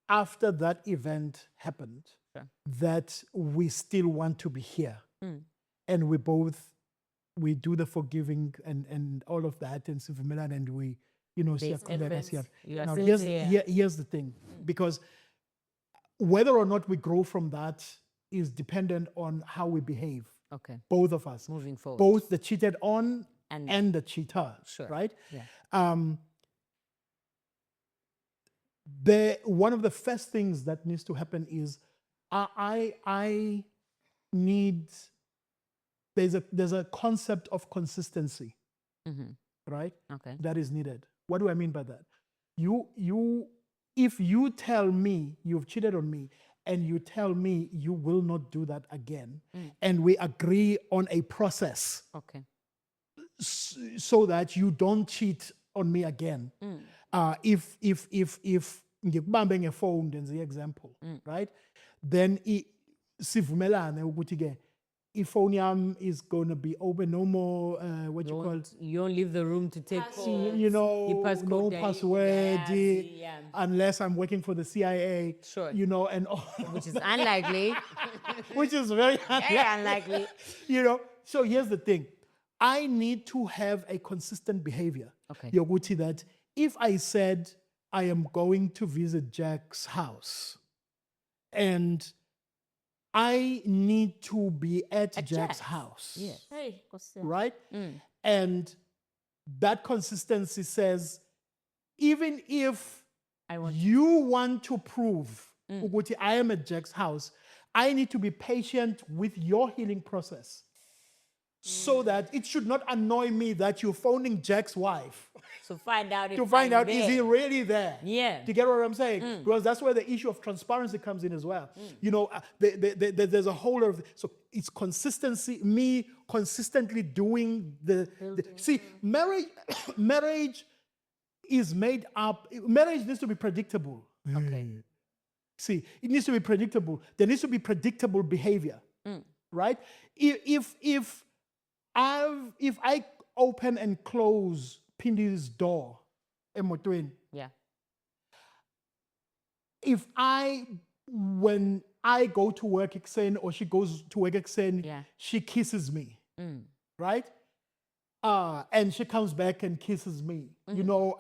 after that event happened that we still want to be here and we do the forgiving and all of that and sivumelana and we, you know, siyaqhubeka siya- You are Now, still here's, here. here's the thing, because whether or not we grow from that is dependent on how we behave, Okay. both of us. Moving forward. Both the cheated on And- and the cheater, Sure. right? Yeah. One of the first things that needs to happen is I need there's a concept of consistency, right? Okay. That is needed. What do I mean by that? If you tell me you've cheated on me and you tell me you will not do that again, and we agree on a process Okay. so that you don't cheat on me again. If ngikubambe ngefone ndenze example, right? Then sivumelane ukuthi ke Euphonium is going to be open. No more, what you call it? You don't leave the room to take calls. You know, Your passcode no there, password, yeah. unless I'm working for the CIA. Sure. You know, and all, Which is unlikely. which is very Very unlikely. you know. So here's the thing: I need to have a consistent behavior. Okay. Yoguti, that if I said I am going to visit Jack's house, and I need to be at Jack's Jack's. house, Yes. Hey, Nkosi yami. right? And that consistency says, even if you want to prove ukuthi I am at Jack's house, I need to be patient with your healing process. So that it should not annoy me that you're phoning Jack's wife So find out if to find I'm out, is there. he really there? Yeah. Do you get what I'm saying? Because that's where the issue of transparency comes in as well. You know, there's a whole lot of, so it's consistency, me consistently doing see, marriage is made up, marriage needs to be predictable. Okay. See, it needs to be predictable. There needs to be predictable behavior, right? If I open and close Phindi's door, emotweni, Yeah. when I go to work ekuseni or she goes to work ekuseni, Yeah. she kisses me, right? And she comes back and kisses me. You know,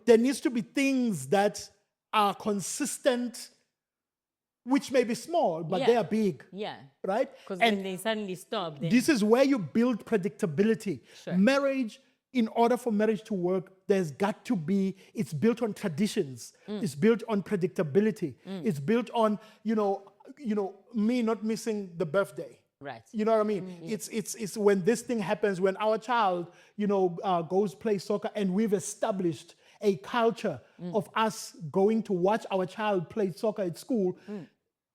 there needs to be things that are consistent, which may be small, but they Yeah. are big, Yeah. right? Because And when they suddenly stop, then this is where you build predictability. Sure. Marriage, in order for marriage to work, there's got to be, it's built on traditions. It's built on predictability. It's built on, me not missing the birthday. right. You know what I mean? It's when this thing happens, when our child, goes play soccer, and we've established a culture of us going to watch our child play soccer at school.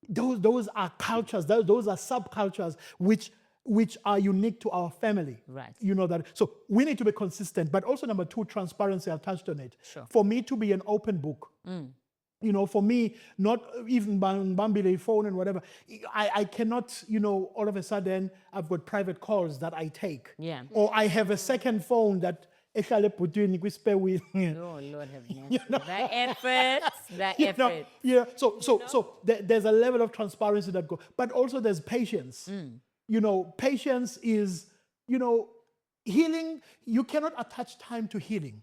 Those are cultures. Those are subcultures which are unique to our family. Right. You know that. So we need to be consistent. But also number two, transparency. I've touched on it. Sure. For me to be an open book. For me, not even Bambile phone and whatever, I cannot, all of a sudden I've got private calls that I take. Yeah. Or I have a second phone that ehlale ebhudwini kwi-spare wheel. Oh, Lord have mercy. That effort. That You know, effort. so there's a level of transparency that goes, but also there's patience. Patience is, healing. You cannot attach time to healing.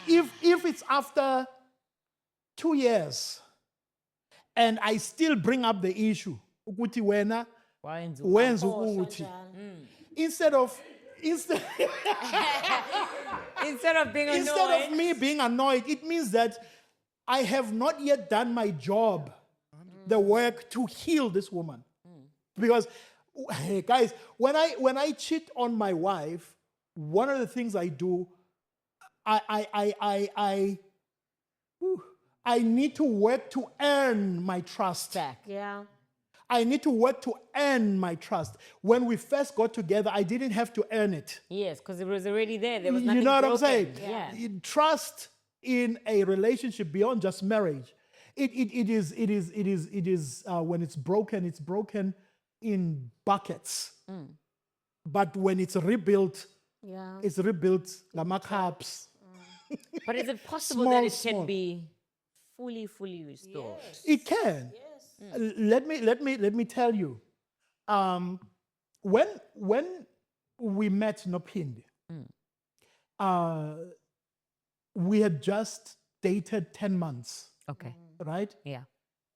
If it's after 2 years and I still bring up the issue, ukuthi wena wenza ukuthi, instead of Instead of being annoyed. Instead of me being annoyed, it means that I have not yet done my job, the work to heal this woman. Because, hey, guys, when I cheat on my wife, one of the things I do, I need to work to earn my trust. Back. Yeah. I need to work to earn my trust. When we first got together, I didn't have to earn it. Yes, because it was already there. There was nothing You know what I'm broken. saying? Yeah. Trust in a relationship beyond just marriage. It is when it's broken in buckets. But when it's rebuilt, Yeah. it's rebuilt ngamacups. But is it possible Small, that it small. can be fully restored? It can. Let me tell you. When we met Nophindi, we had just dated 10 months, Okay. right? Yeah.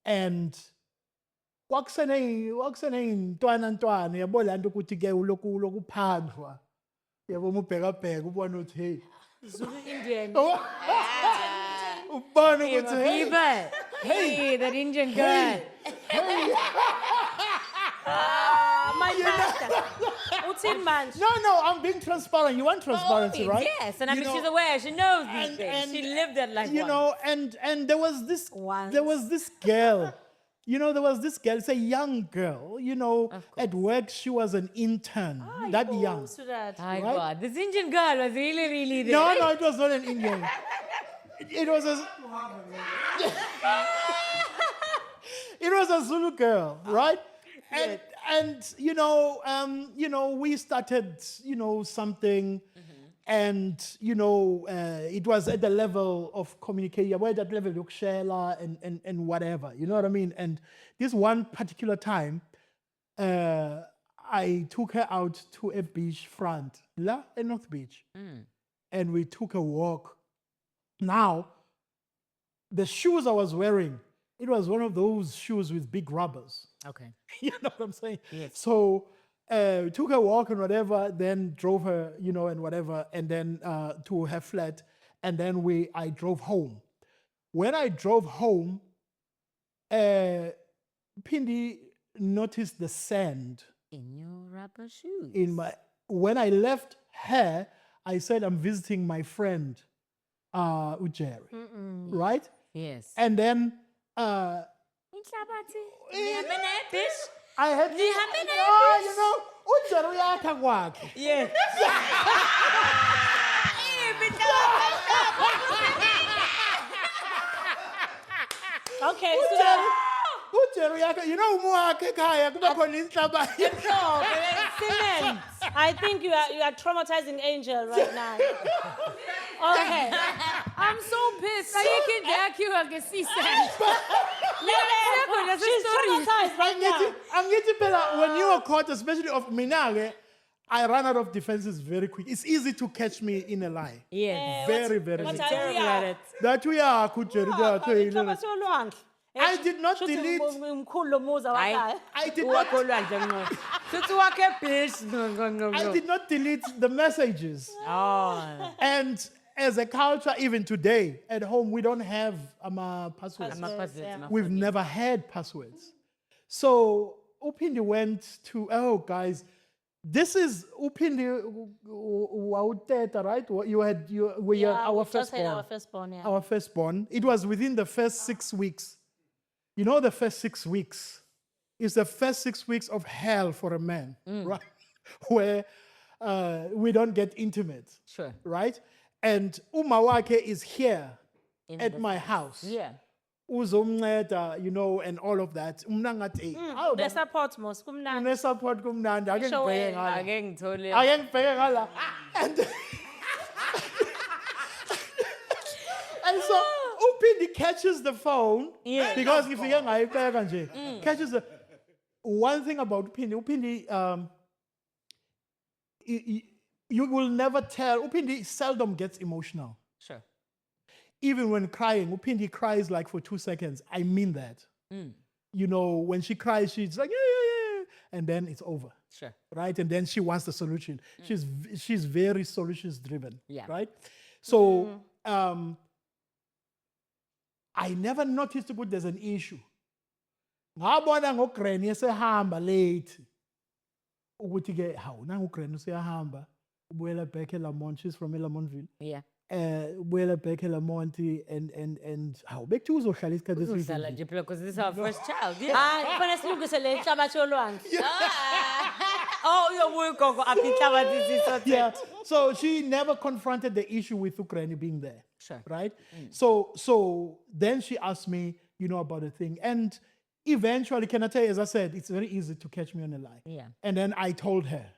And ntwana yabo laa nto ukuthi ke uloku phandlwa yabo mubhekabheka ubone ukuthi hey Zulu Indian. ubone ukuthi hey Eva, hey, that Indian girl. My master. Uthini manje? no, I'm being transparent. You want transparency, right? Yes, and I You mean know, she's aware. She knows these and- things. and- She lived that life. you once. know, and there was this girl. There was this girl, it's a young girl, at work she was an intern, that young. Close to that. My right? God, this Indian girl was really there. No, it was not an Indian. It was a Zulu girl, right? And we started, something, and it was at the level of communication, where that level of shela and whatever, you know what I mean? And this one particular time, I took her out to a beach front, in North Beach, and we took a walk. Now, the shoes I was wearing, it was one of those shoes with big rubbers. Okay. You know what I'm saying? Yes. So took a walk and whatever, then drove her, and whatever, and then to her flat, and then I drove home. When I drove home, Phindi noticed the sand In your rubber shoes. when I left her, I said I'm visiting my friend, Jerry, right? Yes. And then Inhlabathi. Nihambe naye, bitch. I had Nihambe naye, Jerry uyakha kwakhe. Yes. Okay, so uJerry uyakha, umwakhe ekhaya kuba khona inhlabathi. cement. I think you are traumatizing Angel right now. Okay. I'm so pissed. Ayikho into yakhiwa ngesisend. She's traumatized right now. Angithi phela when you are caught, especially of mina, I run out of defenses very quick. It's easy to catch me in a lie. Yes. Very, very What easy. are Terrible you at at? it. That we are I I did not delete. I did not. Uwakolwandle ngqo. Futhi wakhe, bitch. No. I did not delete the messages. Oh. And as a culture, even today at home, we don't have passwords. Ama-passwords, We've never had passwords. So Phindi went to, guys, this is Phindi Wauteta, right? We are our firstborn. Our firstborn, yeah. Our firstborn. It was within the first 6 weeks. The first 6 weeks is the first 6 weeks of hell for a man, right? Where we don't get intimate, Sure. right? And umawake is here at my house. Yeah. Uzomnceda, and all of that. Umna ngathi, "Awu, The support most. une-support kumnandi, ake ngibheke ngala." Ake ngithole. Ake ngibheke ngala. And so Phindi catches the phone, because if you ngayibheka nje, catches the one thing about Phindi, you will never tell. Phindi seldom gets emotional. Sure. Even when crying, Phindi cries like for 2 seconds. I mean that. When she cries, she's like, yeah, and then it's over. Sure. Right? And then she wants the solution. She's very solutions driven. Yeah. Right? So I never noticed there's an issue. Ngabona ngogranny esehamba late. Ukuthi ke hawu nangu granny useyahamba. Ubuyela back eLamont. She's from eLamontville. Yeah. Ubuyela back eLamont and hawu bekuthiwa uzohlala isikhathi Uzala eside. nje phela because this is our first child. Yeah. Kufanele silungise le nhlabathi yolwandle. Oh, uyobuya ugogo apha inhlabathi sisothe. Yeah. So she never confronted the issue with Ukraine being there. Sure. Right? So then she asked me, about the thing. And eventually, can I tell you, as I said, it's very easy to catch me on a lie. Yeah. And then I told her,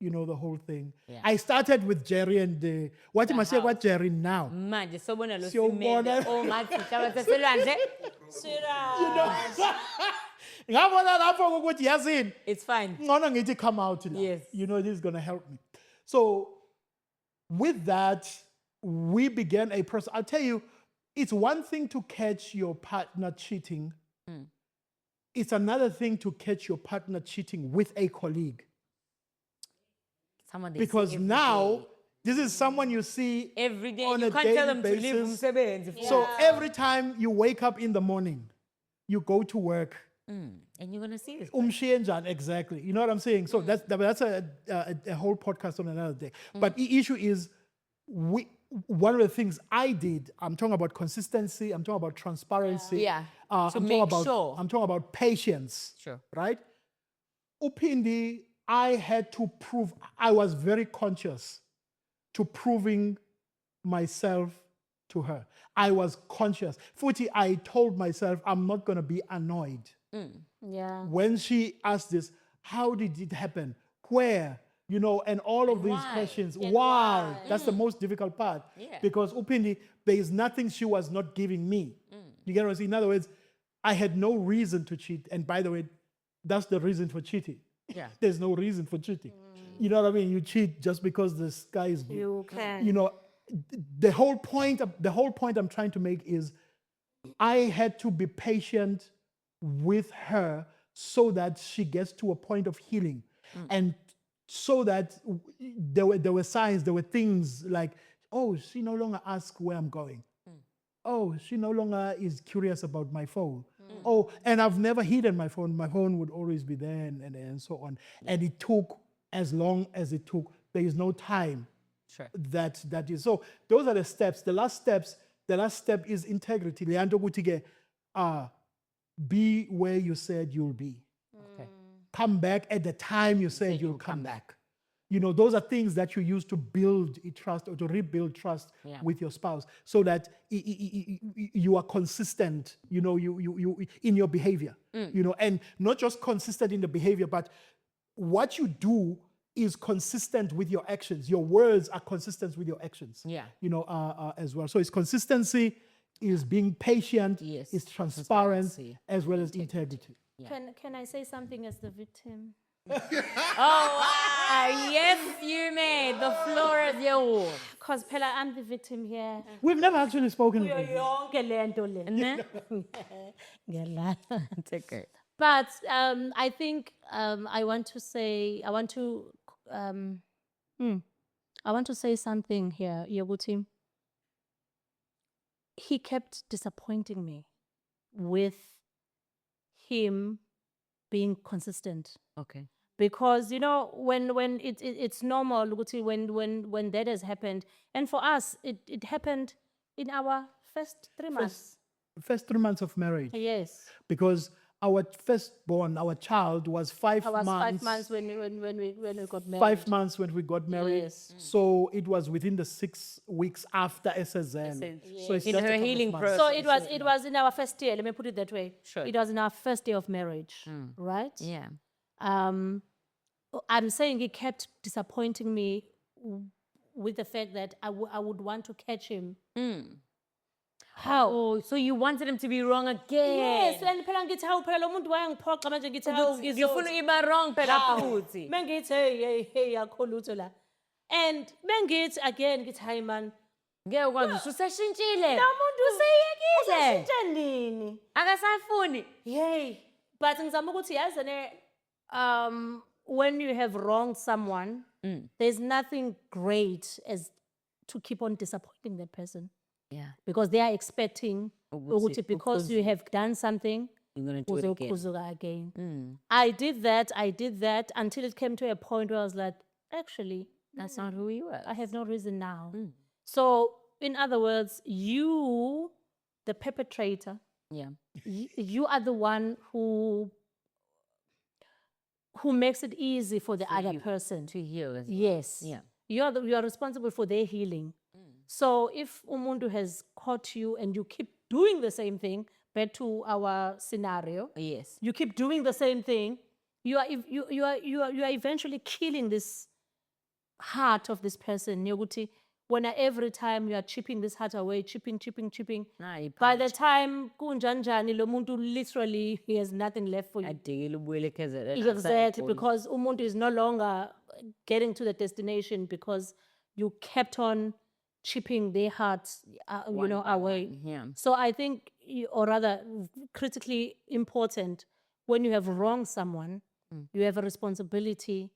the whole thing. Yeah. I started with Jerry and what am I saying about Jerry now? Manje sobona lo Siyobona. simende. Oh, ngathi inhlabathi yaselwandle. Ngabona lapho ukuthi yazini. It's fine. Ngcono ngithi come out now. Yes. This is going to help me. So with that, we began a process. I'll tell you, it's one thing to catch your partner cheating. It's another thing to catch your partner cheating with a colleague. Someone they Because see every now, day. this is someone you see Every day. on You a can't daily tell them to leave basis. umsebenzi. So every time you wake up in the morning, you go to work. And you're going to see this. Umshiye njani, exactly. You know what I'm saying? So that's a whole podcast on another day. But the issue is, one of the things I did, I'm talking about consistency, I'm talking about transparency. Yeah. I'm To talking make about, sure. I'm talking about patience. Sure. Right? Phindi, I had to prove, I was very conscious to proving myself to her. I was conscious. Futhi, I told myself I'm not going to be annoyed Yeah. When she asked this, how did it happen? Where? You know, and all of these questions. Why? That's the most difficult part. Yeah. Because Upindi, there is nothing she was not giving me. You get what I'm saying? In other words, I had no reason to cheat. And by the way, that's the reason for cheating. Yeah. There's no reason for cheating. You know what I mean? You cheat just because the sky is blue. You can. You know, the whole point I'm trying to make is I had to be patient with her so that she gets to a point of healing. And so that there were signs, there were things like, oh, she no longer asks where I'm going. Oh, she no longer is curious about my phone. Oh, and I've never hidden my phone. My phone would always be there and so on. And it took as long as it took. There is no time. Sure. That is. So those are the steps. The last step is integrity. Leandro Gutige, be where you said you'll be. Okay. Come back at the time you said you'll come back. You know, those are things that you use to build trust or to rebuild trust with your spouse, so that you are consistent. You know, you in your behavior. You know, and not just consistent in the behavior, but what you do is consistent with your actions. Your words are consistent with your actions. Yeah. You know, as well. So it's consistency, is being patient, Yes. is transparent, Transparency. as well as integrity. Can I say something as the victim? Oh, wow. Yes, you may. The floor is yours. Because Pella, I'm the victim here. We've never actually spoken about this. Yonke le nto le. Ngiyadlala. Take it. But I think I want to say something here, Yoguti. He kept disappointing me with him being consistent. Okay. Because you know when it's normal Lukuthi, when that has happened, and for us it happened in our first 3 months. First 3 months of marriage. Yes. Because our firstborn, our child, was 5 I was months. 5 months when we got married. 5 months when we got married. Yes. So it was within the 6 weeks after SSN. So it's In just a her couple of healing months. process. So it was in our first year. Let me put it that way. Sure. It was in our first year of marriage, right? Yeah. I'm saying he kept disappointing me with the fact that I would want to catch him. How? Oh, so you wanted him to be wrong again? Yes, and phela ngithi hawu phela lo muntu wayangiphoqa manje ngithi hawu Ngifuna iba wrong phela futhi. Mengithi hey akho lutho la. And mengithi again ngithi hayi man. Ngeke ukwazi useshintshile. Lo muntu Useyekile. ushintshe nini? Akasafuni. Yay. But ngizama ukuthi yazene when you have wronged someone, there's nothing great as to keep on disappointing that person. Yeah. Because they are expecting ukuthi because you have done something, You're going to do it again. uzokuzuka again. I did that until it came to a point where I was like, actually, That's not who you are. I have no reason now. So, in other words, you, the perpetrator, Yeah. you are the one who makes it easy for the other person. To heal as well. Yes. Yeah. You are responsible for their healing. So if umuntu has caught you and you keep doing the same thing, back to our scenario, Yes. you keep doing the same thing, you are eventually killing this heart of this person. Yoguthi, when every time you are chipping this heart away, chipping. Nah, By the time kunjanjani lo muntu literally he has nothing left for you. adikile ubuyelekezele. Exactly, because umuntu is no longer getting to the destination because you kept on chipping their hearts, away. Yeah. So I think, or rather, critically important, when you have wronged someone, you have a responsibility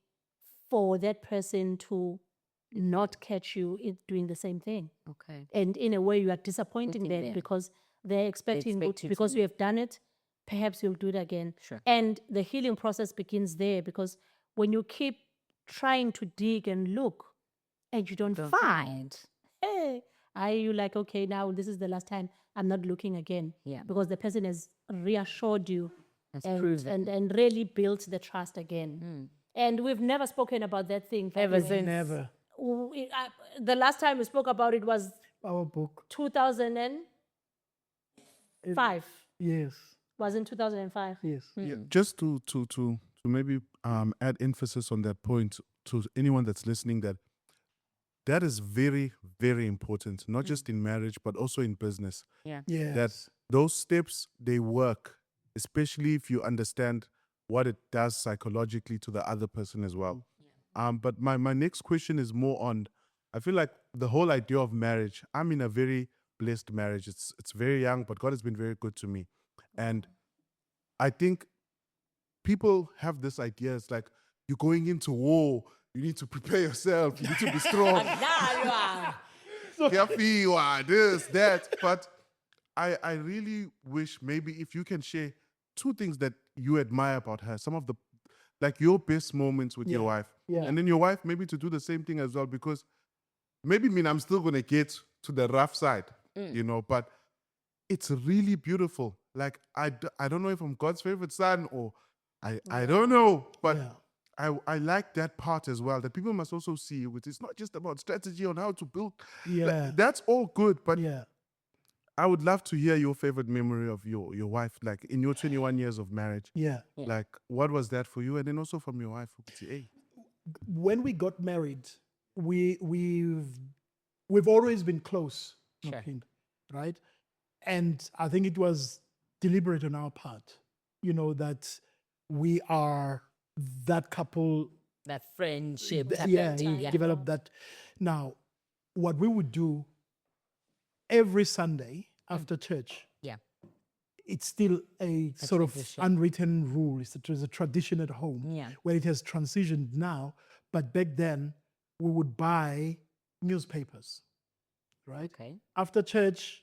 for that person to not catch you in doing the same thing. Okay. And in a way, you are disappointing them them. because they're expecting, expect you because to- you have done it, perhaps you'll do it again. Sure. And the healing process begins there because when you keep trying to dig and look and you don't find, hey, are you like, okay, now this is the last time, I'm not looking again. Yeah. Because the person has reassured you Has proven. and really built the trust again. And we've never spoken about that thing. by the Ever way. since. Never. The last time we spoke about it was Our book. 2005. Yes. Was in 2005. Yes. Yeah, just to maybe add emphasis on that point to anyone that's listening, that is very, very important, not just in marriage but also in business. Yeah. Yes. That those steps, they work, especially if you understand what it does psychologically to the other person as well. But my next question is more on, I feel like the whole idea of marriage, I'm in a very blessed marriage. It's very young, but God has been very good to me. And I think people have this idea, it's like you're going into war, you need to prepare yourself, you need to be strong. Yafiwa, this, that. But I really wish maybe if you can share two things that you admire about her, some of the, like your best moments with your wife. Yeah. And then your wife maybe to do the same thing as well, because maybe I'm still going to get to the rough side, but it's really beautiful. Like, I don't know if I'm God's favorite son or I don't know, but I like that part as well, that people must also see, which is not just about strategy on how to build. Yeah. That's all good, but Yeah. I would love to hear your favorite memory of your wife, like in your 21 years of marriage. Yeah. Like, what was that for you? And then also from your wife. Hey. When we got married, we've always been close, Sure. right? And I think it was deliberate on our part, that we are that couple. That friendship. type Yeah, of thing, we developed that. Now, what we would do every Sunday after church, Yeah. it's still a sort tradition. of unwritten rule. It's a tradition at home Yeah. where it has transitioned now. But back then, we would buy newspapers, right? Okay. After church,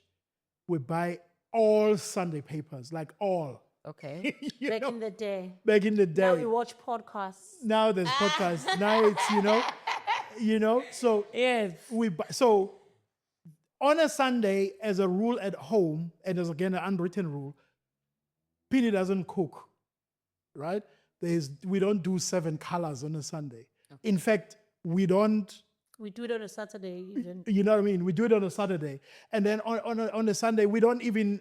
we buy all Sunday papers, like all. Okay. You Back know, in the day. back in the Now day. we watch podcasts. Now there's podcasts. Now it's, so Yes. so on a Sunday, as a rule at home, and as again an unwritten rule, Phindi doesn't cook, right? We don't do 7 colors on a Sunday. In fact, we don't. We do it on a Saturday even. You know what I mean? We do it on a Saturday, and then on a Sunday we don't even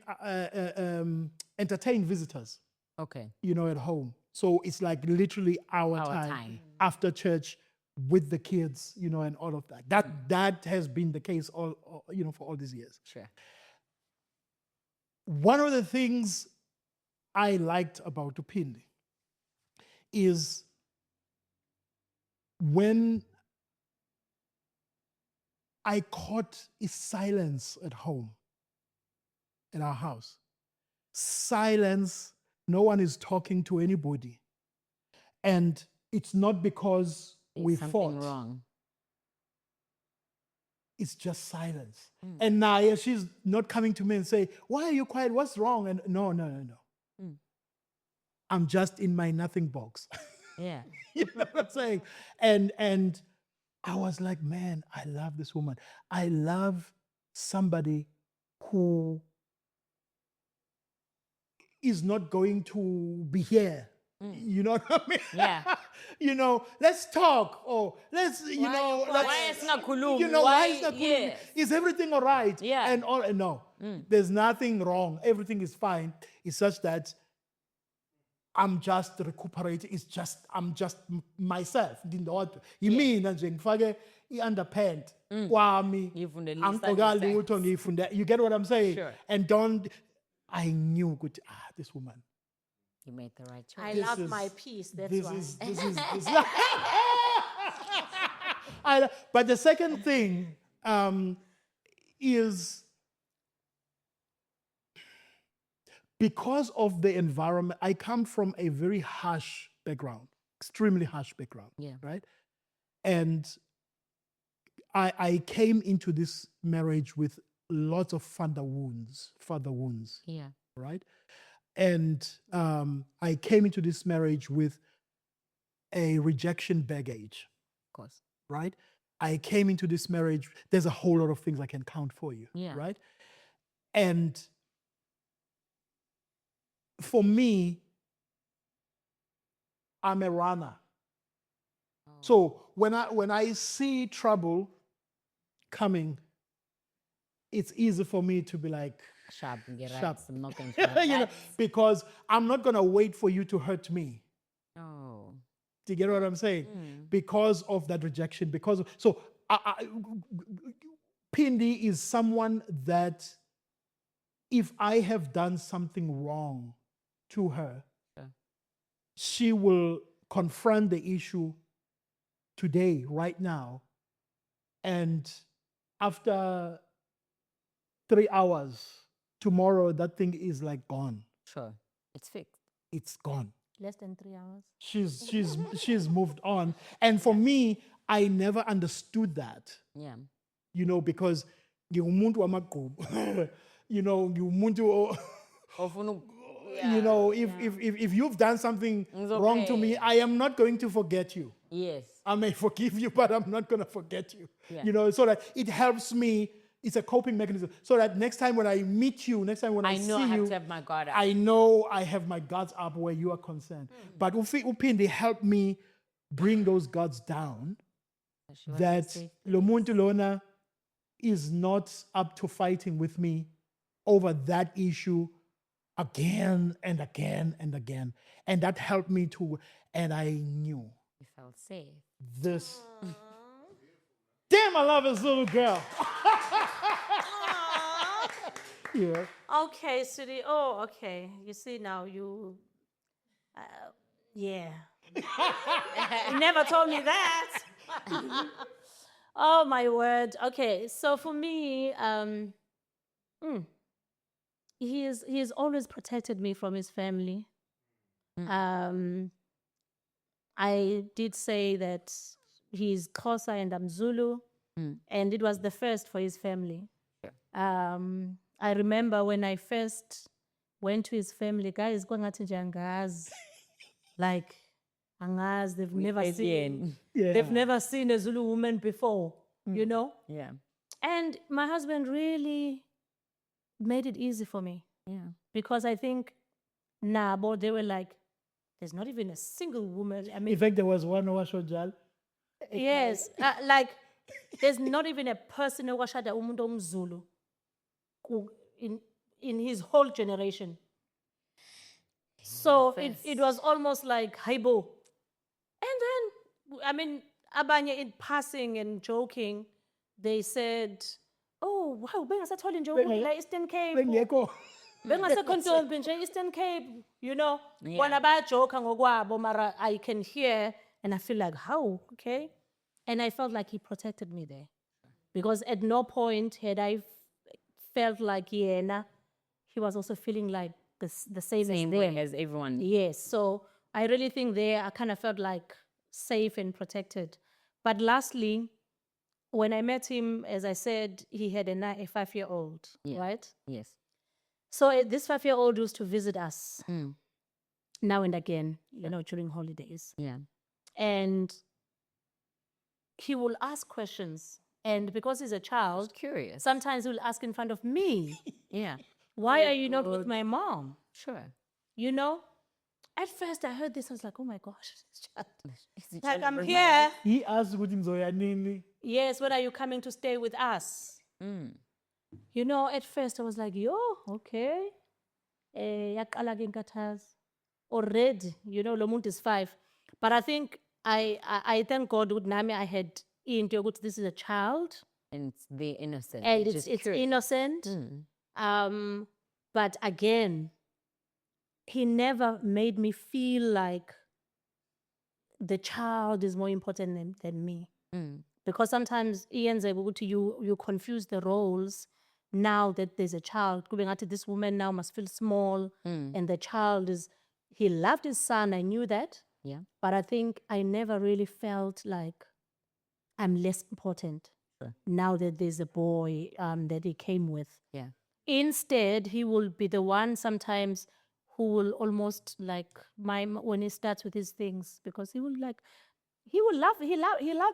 entertain visitors. Okay. At home. So it's like literally our time after church with the kids, and all of that. That has been the case all for all these years. Sure. One of the things I liked about Phindi is when I caught a silence at home, in our house. Silence, no one is talking to anybody. And it's not because we Something fought. wrong. It's just silence. And Naya, she's not coming to me and say, why are you quiet? What's wrong? And no. I'm just in my nothing box. Yeah. You know what I'm saying? And I was like, man, I love this woman. I love somebody who is not going to be here. You know what I mean? Yeah. Let's talk, or let's, Why it's not kulum? why it's not Yeah. Is everything all right? Yeah. And no, there's nothing wrong. Everything is fine. It's such that I'm just recuperating. I'm just myself. Yimina nje ngifake i-underpant kwami. Ngifundele Angigqoka i-study lutho, ngifunde. You get what I'm saying? Sure. And I knew good. This woman. You made the right choice. I This love is- my peace, that's This why. is but the second thing is because of the environment. I come from a very harsh background, extremely harsh background. Yeah. Right. And I came into this marriage with lots of father wounds. Yeah. Right. And I came into this marriage with a rejection baggage. Of course. Right? I came into this marriage, there's a whole lot of things I can count for you. Yeah. Right? And for me, I'm a runner. So when I see trouble coming, it's easy for me to be like, sharp, get right. Sharp. I'm not going You know, because I'm not going to wait for you to hurt me. Oh. Do you get what I'm saying? Because of that rejection, Phindi is someone that if I have done something wrong to her, she will confront the issue today, right now, and after 3 hours, tomorrow that thing is like gone. Sure. It's fixed. It's gone. Less than 3 hours. She's moved on. And for me, I never understood that. Yeah. You know, because ngiwumuntu wamagqubu. You know, ngiwumuntu you know, if you've done something wrong to me, okay. I am not going to forget you. Yes. I may forgive you, but I'm not going to forget you. Yeah. You know, so that it helps me. It's a coping mechanism. So that next time when I meet you, next time when I know see I have you, to have my guard up. I know I have my guards up where you are concerned. But Phindi helped me bring those guards down. That lo muntu lona is not up to fighting with me over that issue again and again and again. And that helped me to, and I knew You felt safe. this. Damn, I love this little girl. Yeah. Okay, sweetie. Oh, okay. You see now you. Yeah. You never told me that. Oh my word. Okay, so for me, he has always protected me from his family. I did say that he's Xhosa and I'm Zulu, and it was the first for his family. I remember when I first went to his family, guys, like, angas, they've never seen, Yeah. they've never seen a Zulu woman before, you know. Yeah. And my husband really made it easy for me. Yeah. Because I think, but they were like, there's not even a single woman. I mean, In fact, there was one Washojal. yes, like, there's not even a person who washada umuntu Zulu in his whole generation. So it was almost like haibo. And then, I mean, abanye in passing and joking, they said, oh, wow, bengasathola nje la Eastern Cape. Bengekho. Bengasekho ntombi nje Eastern Cape, you know. Yeah. Bona bayajoka ngokwabo, mara I can hear and I feel like, how? Okay. And I felt like he protected me there. Because at no point had I felt like Yena, he was also feeling like the same Same as way them. as everyone. Yes, so I really think there I kind of felt like safe and protected. But lastly, when I met him, as I said, he had a 5-year-old, right? Yes. So this 5-year-old used to visit us now and again, you know, during holidays. Yeah. And he will ask questions. And because he's a child, Curious. sometimes he'll ask in front of me, Yeah. why are you not with my mom? Sure. You know? At first I heard this, I was like, oh my gosh, this child. It's Like, I'm here. He asked ukuthi ngizoya nini. Yes, when are you coming to stay with us? You know, at first I was like, yo, okay. Yaqala ke inkathazo. Already, you know, lo muntu is 5. But I think I thank God with Nami I had into yokuthi this is a child. And it's the innocent. And just it's curious. innocent. But again, he never made me feel like the child is more important than me. Because sometimes you confuse the roles now that there's a child. This woman now must feel small, and the child is, he loved his son, I knew that. Yeah. But I think I never really felt like I'm less important now that there's a boy that he came with. Yeah. Instead, he will be the one sometimes who will almost like mime when he starts with his things, because he loved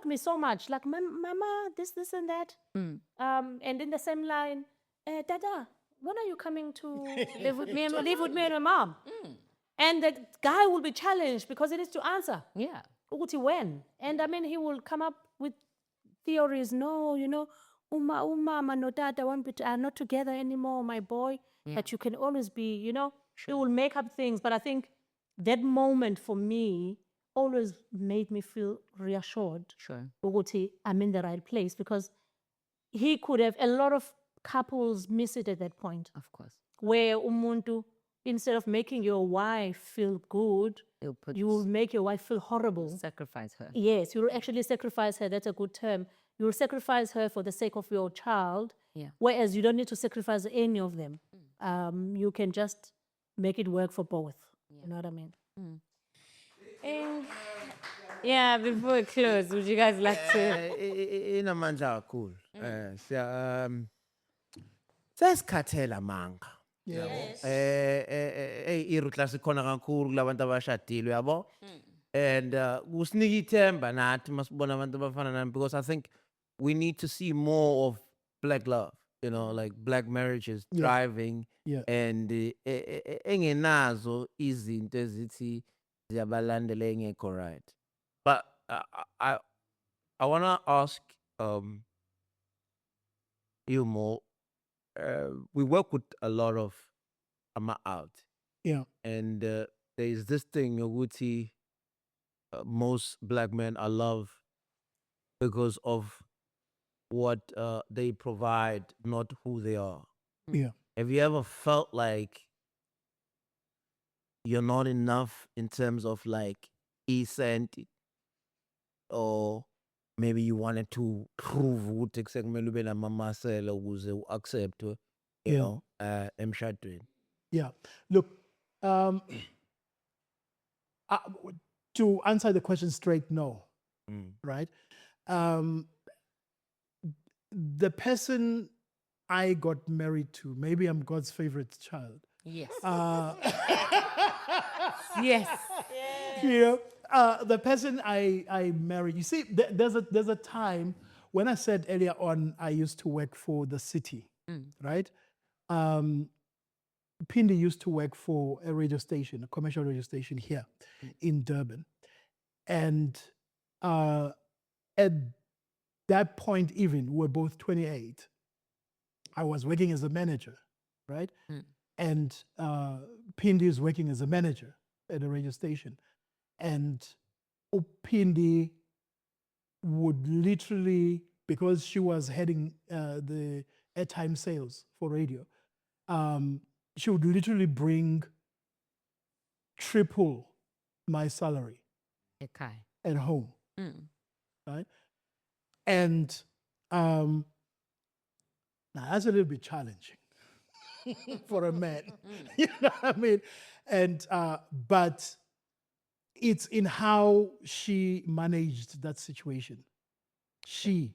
me so much. Like, mama, this and that. And in the same line, Dada, when are you coming to live with me and my mom? And the guy will be challenged because he needs to answer. Yeah. Ukuthi when? And I mean, he will come up with theories. No, you know, umama no tata are not together anymore, my boy. But you can always be, you know, it will make up things. But I think that moment for me always made me feel reassured. Sure. Ukuthi I'm in the right place, because he could have, a lot of couples miss it at that point, Of course. where umuntu, instead of making your wife feel good, It'll put you will make your wife feel horrible. sacrifice her. Yes, you will actually sacrifice her. That's a good term. You will sacrifice her for the sake of your child, Yeah. whereas you don't need to sacrifice any of them. You can just make it work for both. You know what I mean? And yeah, before we close, would you guys like to? Inamandla kakhulu. Sesikhathela manga. Yes. Irutla sikhona kakhulu kulabantu abashadile yabo. And kusinika ithemba nathi masibona abantu abafana nami, because I think we need to see more of black love, you know, like black marriages thriving. Yeah. And engenazo izinto ezithi ziyabalandela engekho right. But I want to ask you more. We work with a lot of out, Yeah. and there is this thing, Yoguti, most black men are loved because of what they provide, not who they are. Yeah. Have you ever felt like you're not enough in terms of like e-cent, or maybe you wanted to prove ukuthi kusekumele ube namamasela ukuze u-accept, you Yeah. know, emshadweni? Yeah. Look, to answer the question straight, no. Right? The person I got married to, maybe I'm God's favorite child. Yes. Yes. You know, the person I married, you see, there's a time when I said earlier on, I used to work for the city, right? Phindi used to work for a radio station, a commercial radio station here in Durban. And at that point, even, we were both 28. I was working as a manager, right? And Phindi is working as a manager at a radio station. And Phindi would literally, because she was heading the airtime sales for radio, she would literally bring triple my salary Okay. at home, right? And now that's a little bit challenging for a man, you know what I mean? And but it's in how she managed that situation. She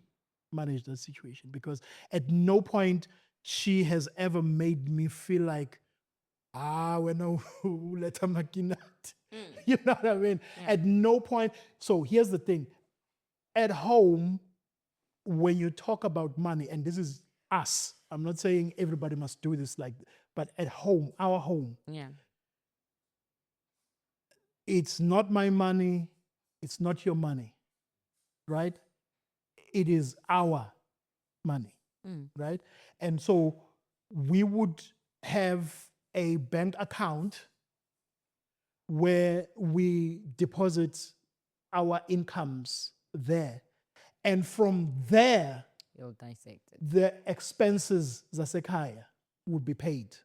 managed that situation, because at no point she has ever made me feel like, when I let her makinat. You know what I mean? At no point. So here's the thing. At home, when you talk about money, and this is us, I'm not saying everybody must do this but at home, our home, Yeah. it's not my money, it's not your money, right? It is our money, right? And so we would have a bank account where we deposit our incomes there. And from there, You'll dissect it. the expenses zasekhaya would be paid.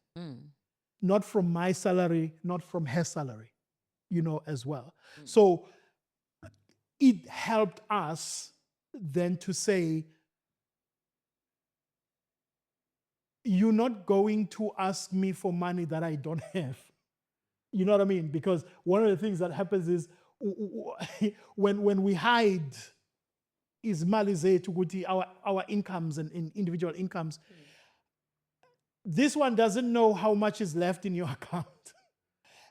Not from my salary, not from her salary, you know, as well. So it helped us then to say, you're not going to ask me for money that I don't have. You know what I mean? Because one of the things that happens is when we hide is malize our incomes and individual incomes, this one doesn't know how much is left in your account.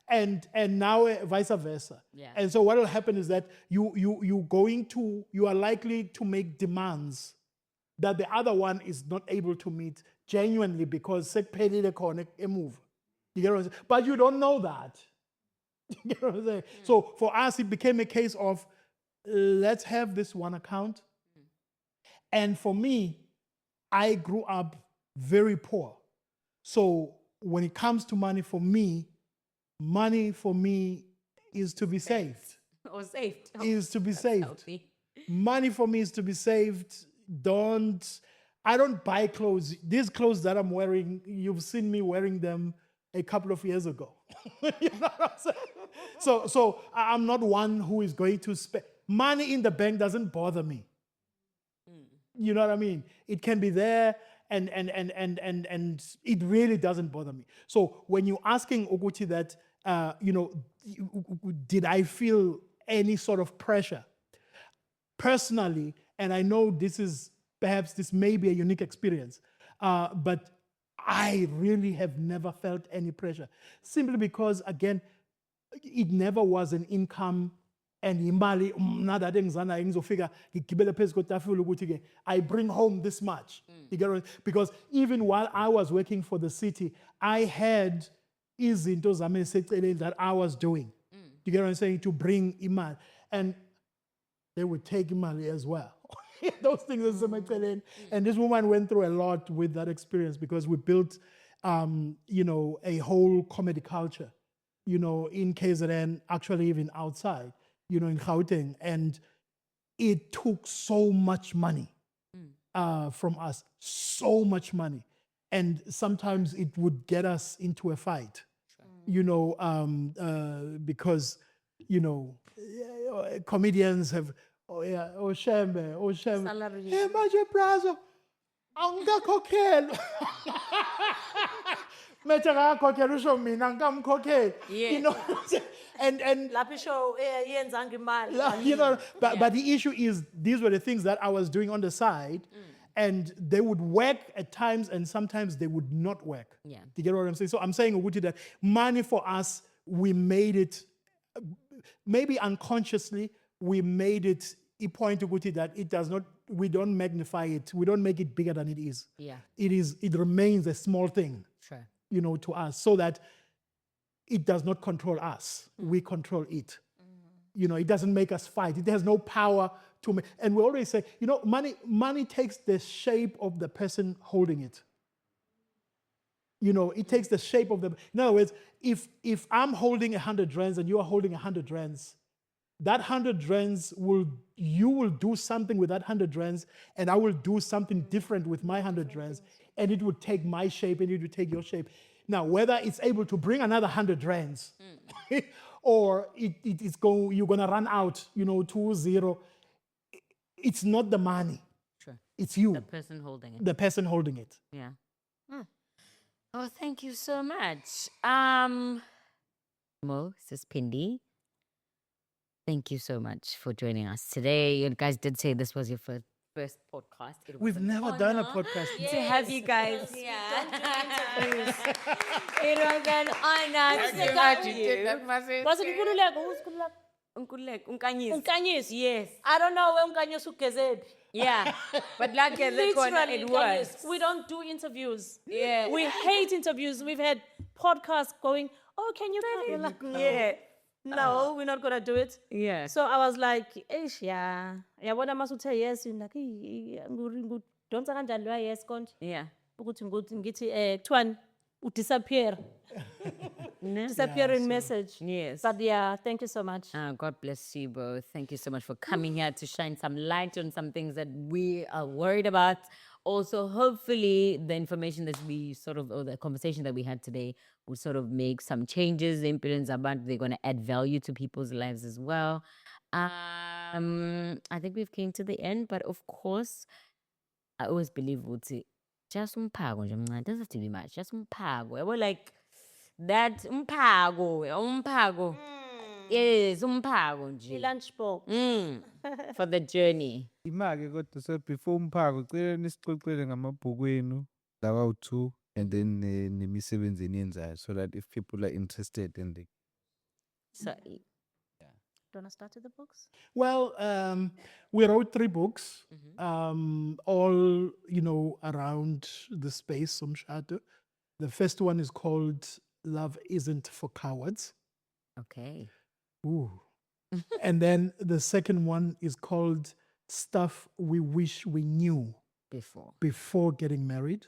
And now vice versa. Yeah. And so what will happen is that you are likely to make demands that the other one is not able to meet genuinely, because sekuphelile khona emove. You get what I'm saying? But you don't know that. You get what I'm saying? So for us, it became a case of, let's have this one account. And for me, I grew up very poor. So when it comes to money for me is to be saved. Or saved. Is to be saved. Healthy. Money for me is to be saved. I don't buy clothes. These clothes that I'm wearing, you've seen me wearing them a couple of years ago. You know what I'm saying? So I'm not one who is going to spend money in the bank. Doesn't bother me. You know what I mean? It can be there, and it really doesn't bother me. So when you're asking Oguti that, did I feel any sort of pressure? Personally, and I know this may be a unique experience, but I really have never felt any pressure. Simply because, again, it never was an income and imali mna that engizana ngizofika ngigibele phezu kwetafula ukuthi ke I bring home this much. You get what? Because even while I was working for the city, I had izinto zami eseceleni that I was doing. You get what I'm saying? To bring imali. And they would take imali as well. Those things are semaceleni. And this woman went through a lot with that experience because we built a whole comedy culture, in KZN, actually even outside, in Gauteng. And it took so much money from us, so much money. And sometimes it would get us into a fight, because, comedians have, Shembe. Hey, manje brazo, angikakhokheli. Methe akakhokheli usho mina angikamkhokheli. You know what I'm saying? And Lapho isho yenzanga imali. but the issue is these were the things that I was doing on the side, and they would work at times and sometimes they would not work. Yeah. Do you get what I'm saying? So I'm saying, Uguti, that money for us, we made it, maybe unconsciously, we made it a point, Uguti, that it does not, we don't magnify it, we don't make it bigger than it is. Yeah. It remains a small thing, Sure. to us, so that it does not control us. We control it. It doesn't make us fight. It has no power to make. And we always say, money takes the shape of the person holding it. It takes the shape of the. In other words, if I'm holding 100 rands and you are holding 100 rands, that 100 rands you will do something with that 100 rands, and I will do something different with my 100 rands, and it would take my shape and it would take your shape. Now, whether it's able to bring another 100 rands, or you're gonna run out, 2-0. It's not the money. Sure. It's you, The person holding it. the person holding it. Yeah. Oh, thank you so much. Mo, Sis Phindi, thank you so much for joining us today. You guys did say this was your first podcast. It was We've an never done a honor podcast. to have you guys. Yeah. It was an honor to have you. Was it Nkululeko? Who's Nkululeko? Unkulek, unkanyis. Unkanyis. Yes. I don't know where Unkanyis ugezephi. Yeah. But like it Literally, works. we don't do interviews. Yeah. We hate interviews. We've had podcasts going, oh, can you come? Yeah. No, we're not going to do it. Yeah. So I was like, eish, yeah. Yabona masuthe yes, you're like, ngudonsa kanjani lo yes konje? Yeah. Ukuthi ngithi kuthiwani disappear. Disappearing message. Yes. But yeah, thank you so much. God bless you both. Thank you so much for coming here to shine some light on some things that we are worried about. Also, hopefully, the information that or the conversation that we had today will sort of make some changes. They're going to add value to people's lives as well. I think we've came to the end, but of course, I always believe just umphago nje mncane. It doesn't have to be much. Just umphago. Yabo, like that umphago. Yes, umphago nje. Lunch box. For the journey. Imake kodwa so before umphako cela nisixoxele ngamabhuku enu lawa u2 and then nemisebenzi eniyenzayo so that if people are interested and they So, Do you want to start with the books? Well, we wrote 3 books, all, around the space, Umshado. The first one is called Love Isn't for Cowards. okay. Ooh. And then the second one is called Stuff We Wish We Knew. before getting married.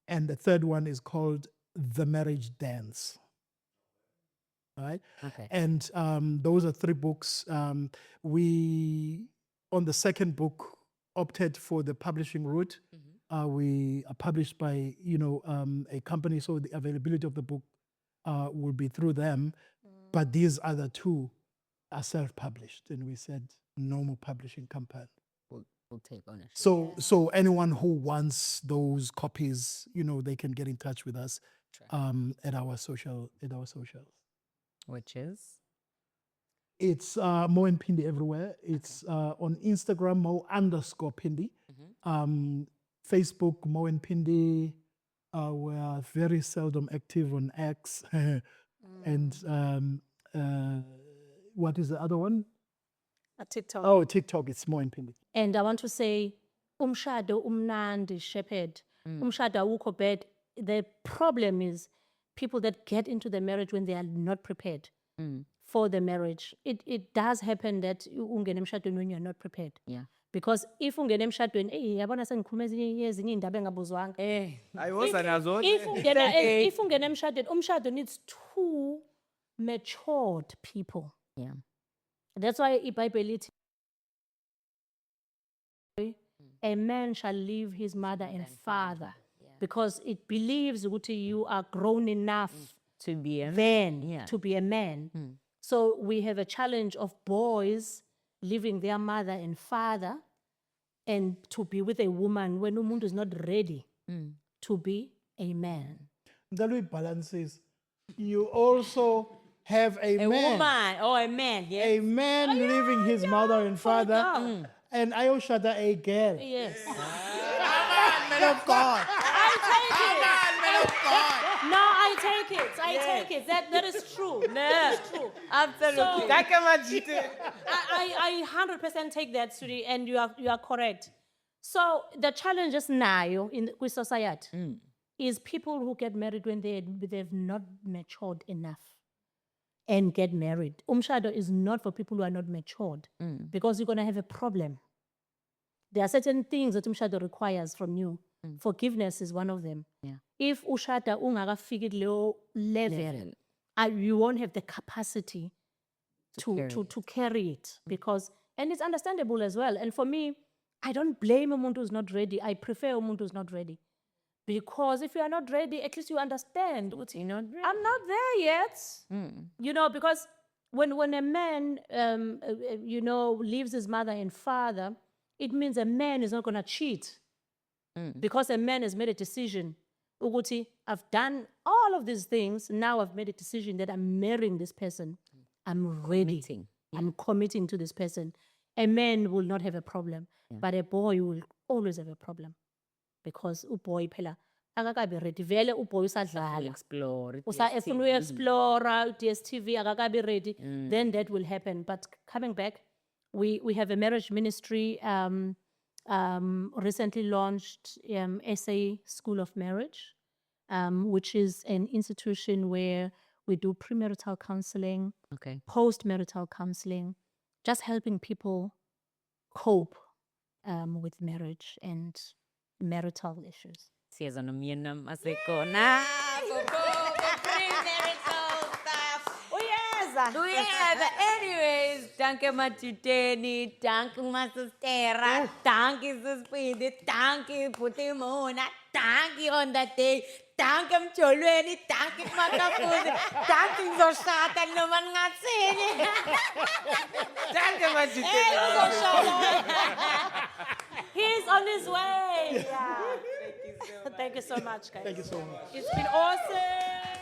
And the third one is called The Marriage Dance. Right? Okay. And those are 3 books. We, on the second book, opted for the publishing route. We are published by, a company, so the availability of the book will be through them. But these other 2 are self-published, and we said no more publishing company. We'll take ownership. So anyone who wants those copies, they can get in touch with us at our socials. Which is? It's Mo and Phindi everywhere. It's on Instagram, Mo_Phindi. Facebook, Mo and Phindi. We are very seldom active on X. And what is the other one? TikTok. Oh, TikTok. It's Mo and Phindi. And I want to say, umshado umnandi shepherd. Umshado awukho bad. The problem is people that get into the marriage when they are not prepared for the marriage. It does happen that ungena emshadweni when you're not prepared. Yeah. Because if ungena emshadweni, yabona sengikhuluma ezinye indaba engabuzwanga. Ayiwoza nazo. If ungena emshadweni, umshado needs 2 matured people. Yeah. That's why iBhayibheli ithi a man shall leave his mother and father, because it believes that you are grown enough To be a then to be a man. So we have a challenge of boys leaving their mother and father and to be with a woman when umuntu is not ready to be a man. That way balances. You also have a man. woman or a man, yes. A man leaving his mother and father. And Ayoshada a girl. Yes. Man of God. No, I take it. I take it. That is true. That is true. Absolutely. I 100% take that, Suri, and you are correct. So the challenge is now with society is people who get married when they've not matured enough and get married. Umshado is not for people who are not matured because you're going to have a problem. There are certain things that umshado requires from you. Forgiveness is one of them. Yeah. If ushada ungakafiki kuleyo level, you won't have the capacity to carry it because, and it's understandable as well. And for me, I don't blame umuntu who's not ready. I prefer umuntu who's not ready. Because if you are not ready, at least you understand. You're not ready. I'm not there yet. Because when a man, leaves his mother and father, it means a man is not going to cheat. Because a man has made a decision. Uguti, I've done all of these things. Now I've made a decision that I'm marrying this person. I'm ready. I'm committing to this person. A man will not have a problem, but a boy will always have a problem. Because boy phela akakabi ready. Vele boy usadlala. Explore. Efuna uexplora DSTV akakabi ready. Then that will happen. But coming back, we have a marriage ministry recently launched SA School of Marriage, which is an institution where we do premarital counseling, post-marital counseling, just helping people cope with marriage and marital issues. Siya nomyenam asekona. Premarital stuff. Anyways, danke Matuteni, danke Masustera, danke Suspindi, danke Putimona, danke on that day, danke Mcholweni, danke Makafuzi, danke Zoshata naman nga sini. Danke Matuteni. He's on his way. Yeah. Thank you so much, guys. Thank you so much. It's been awesome.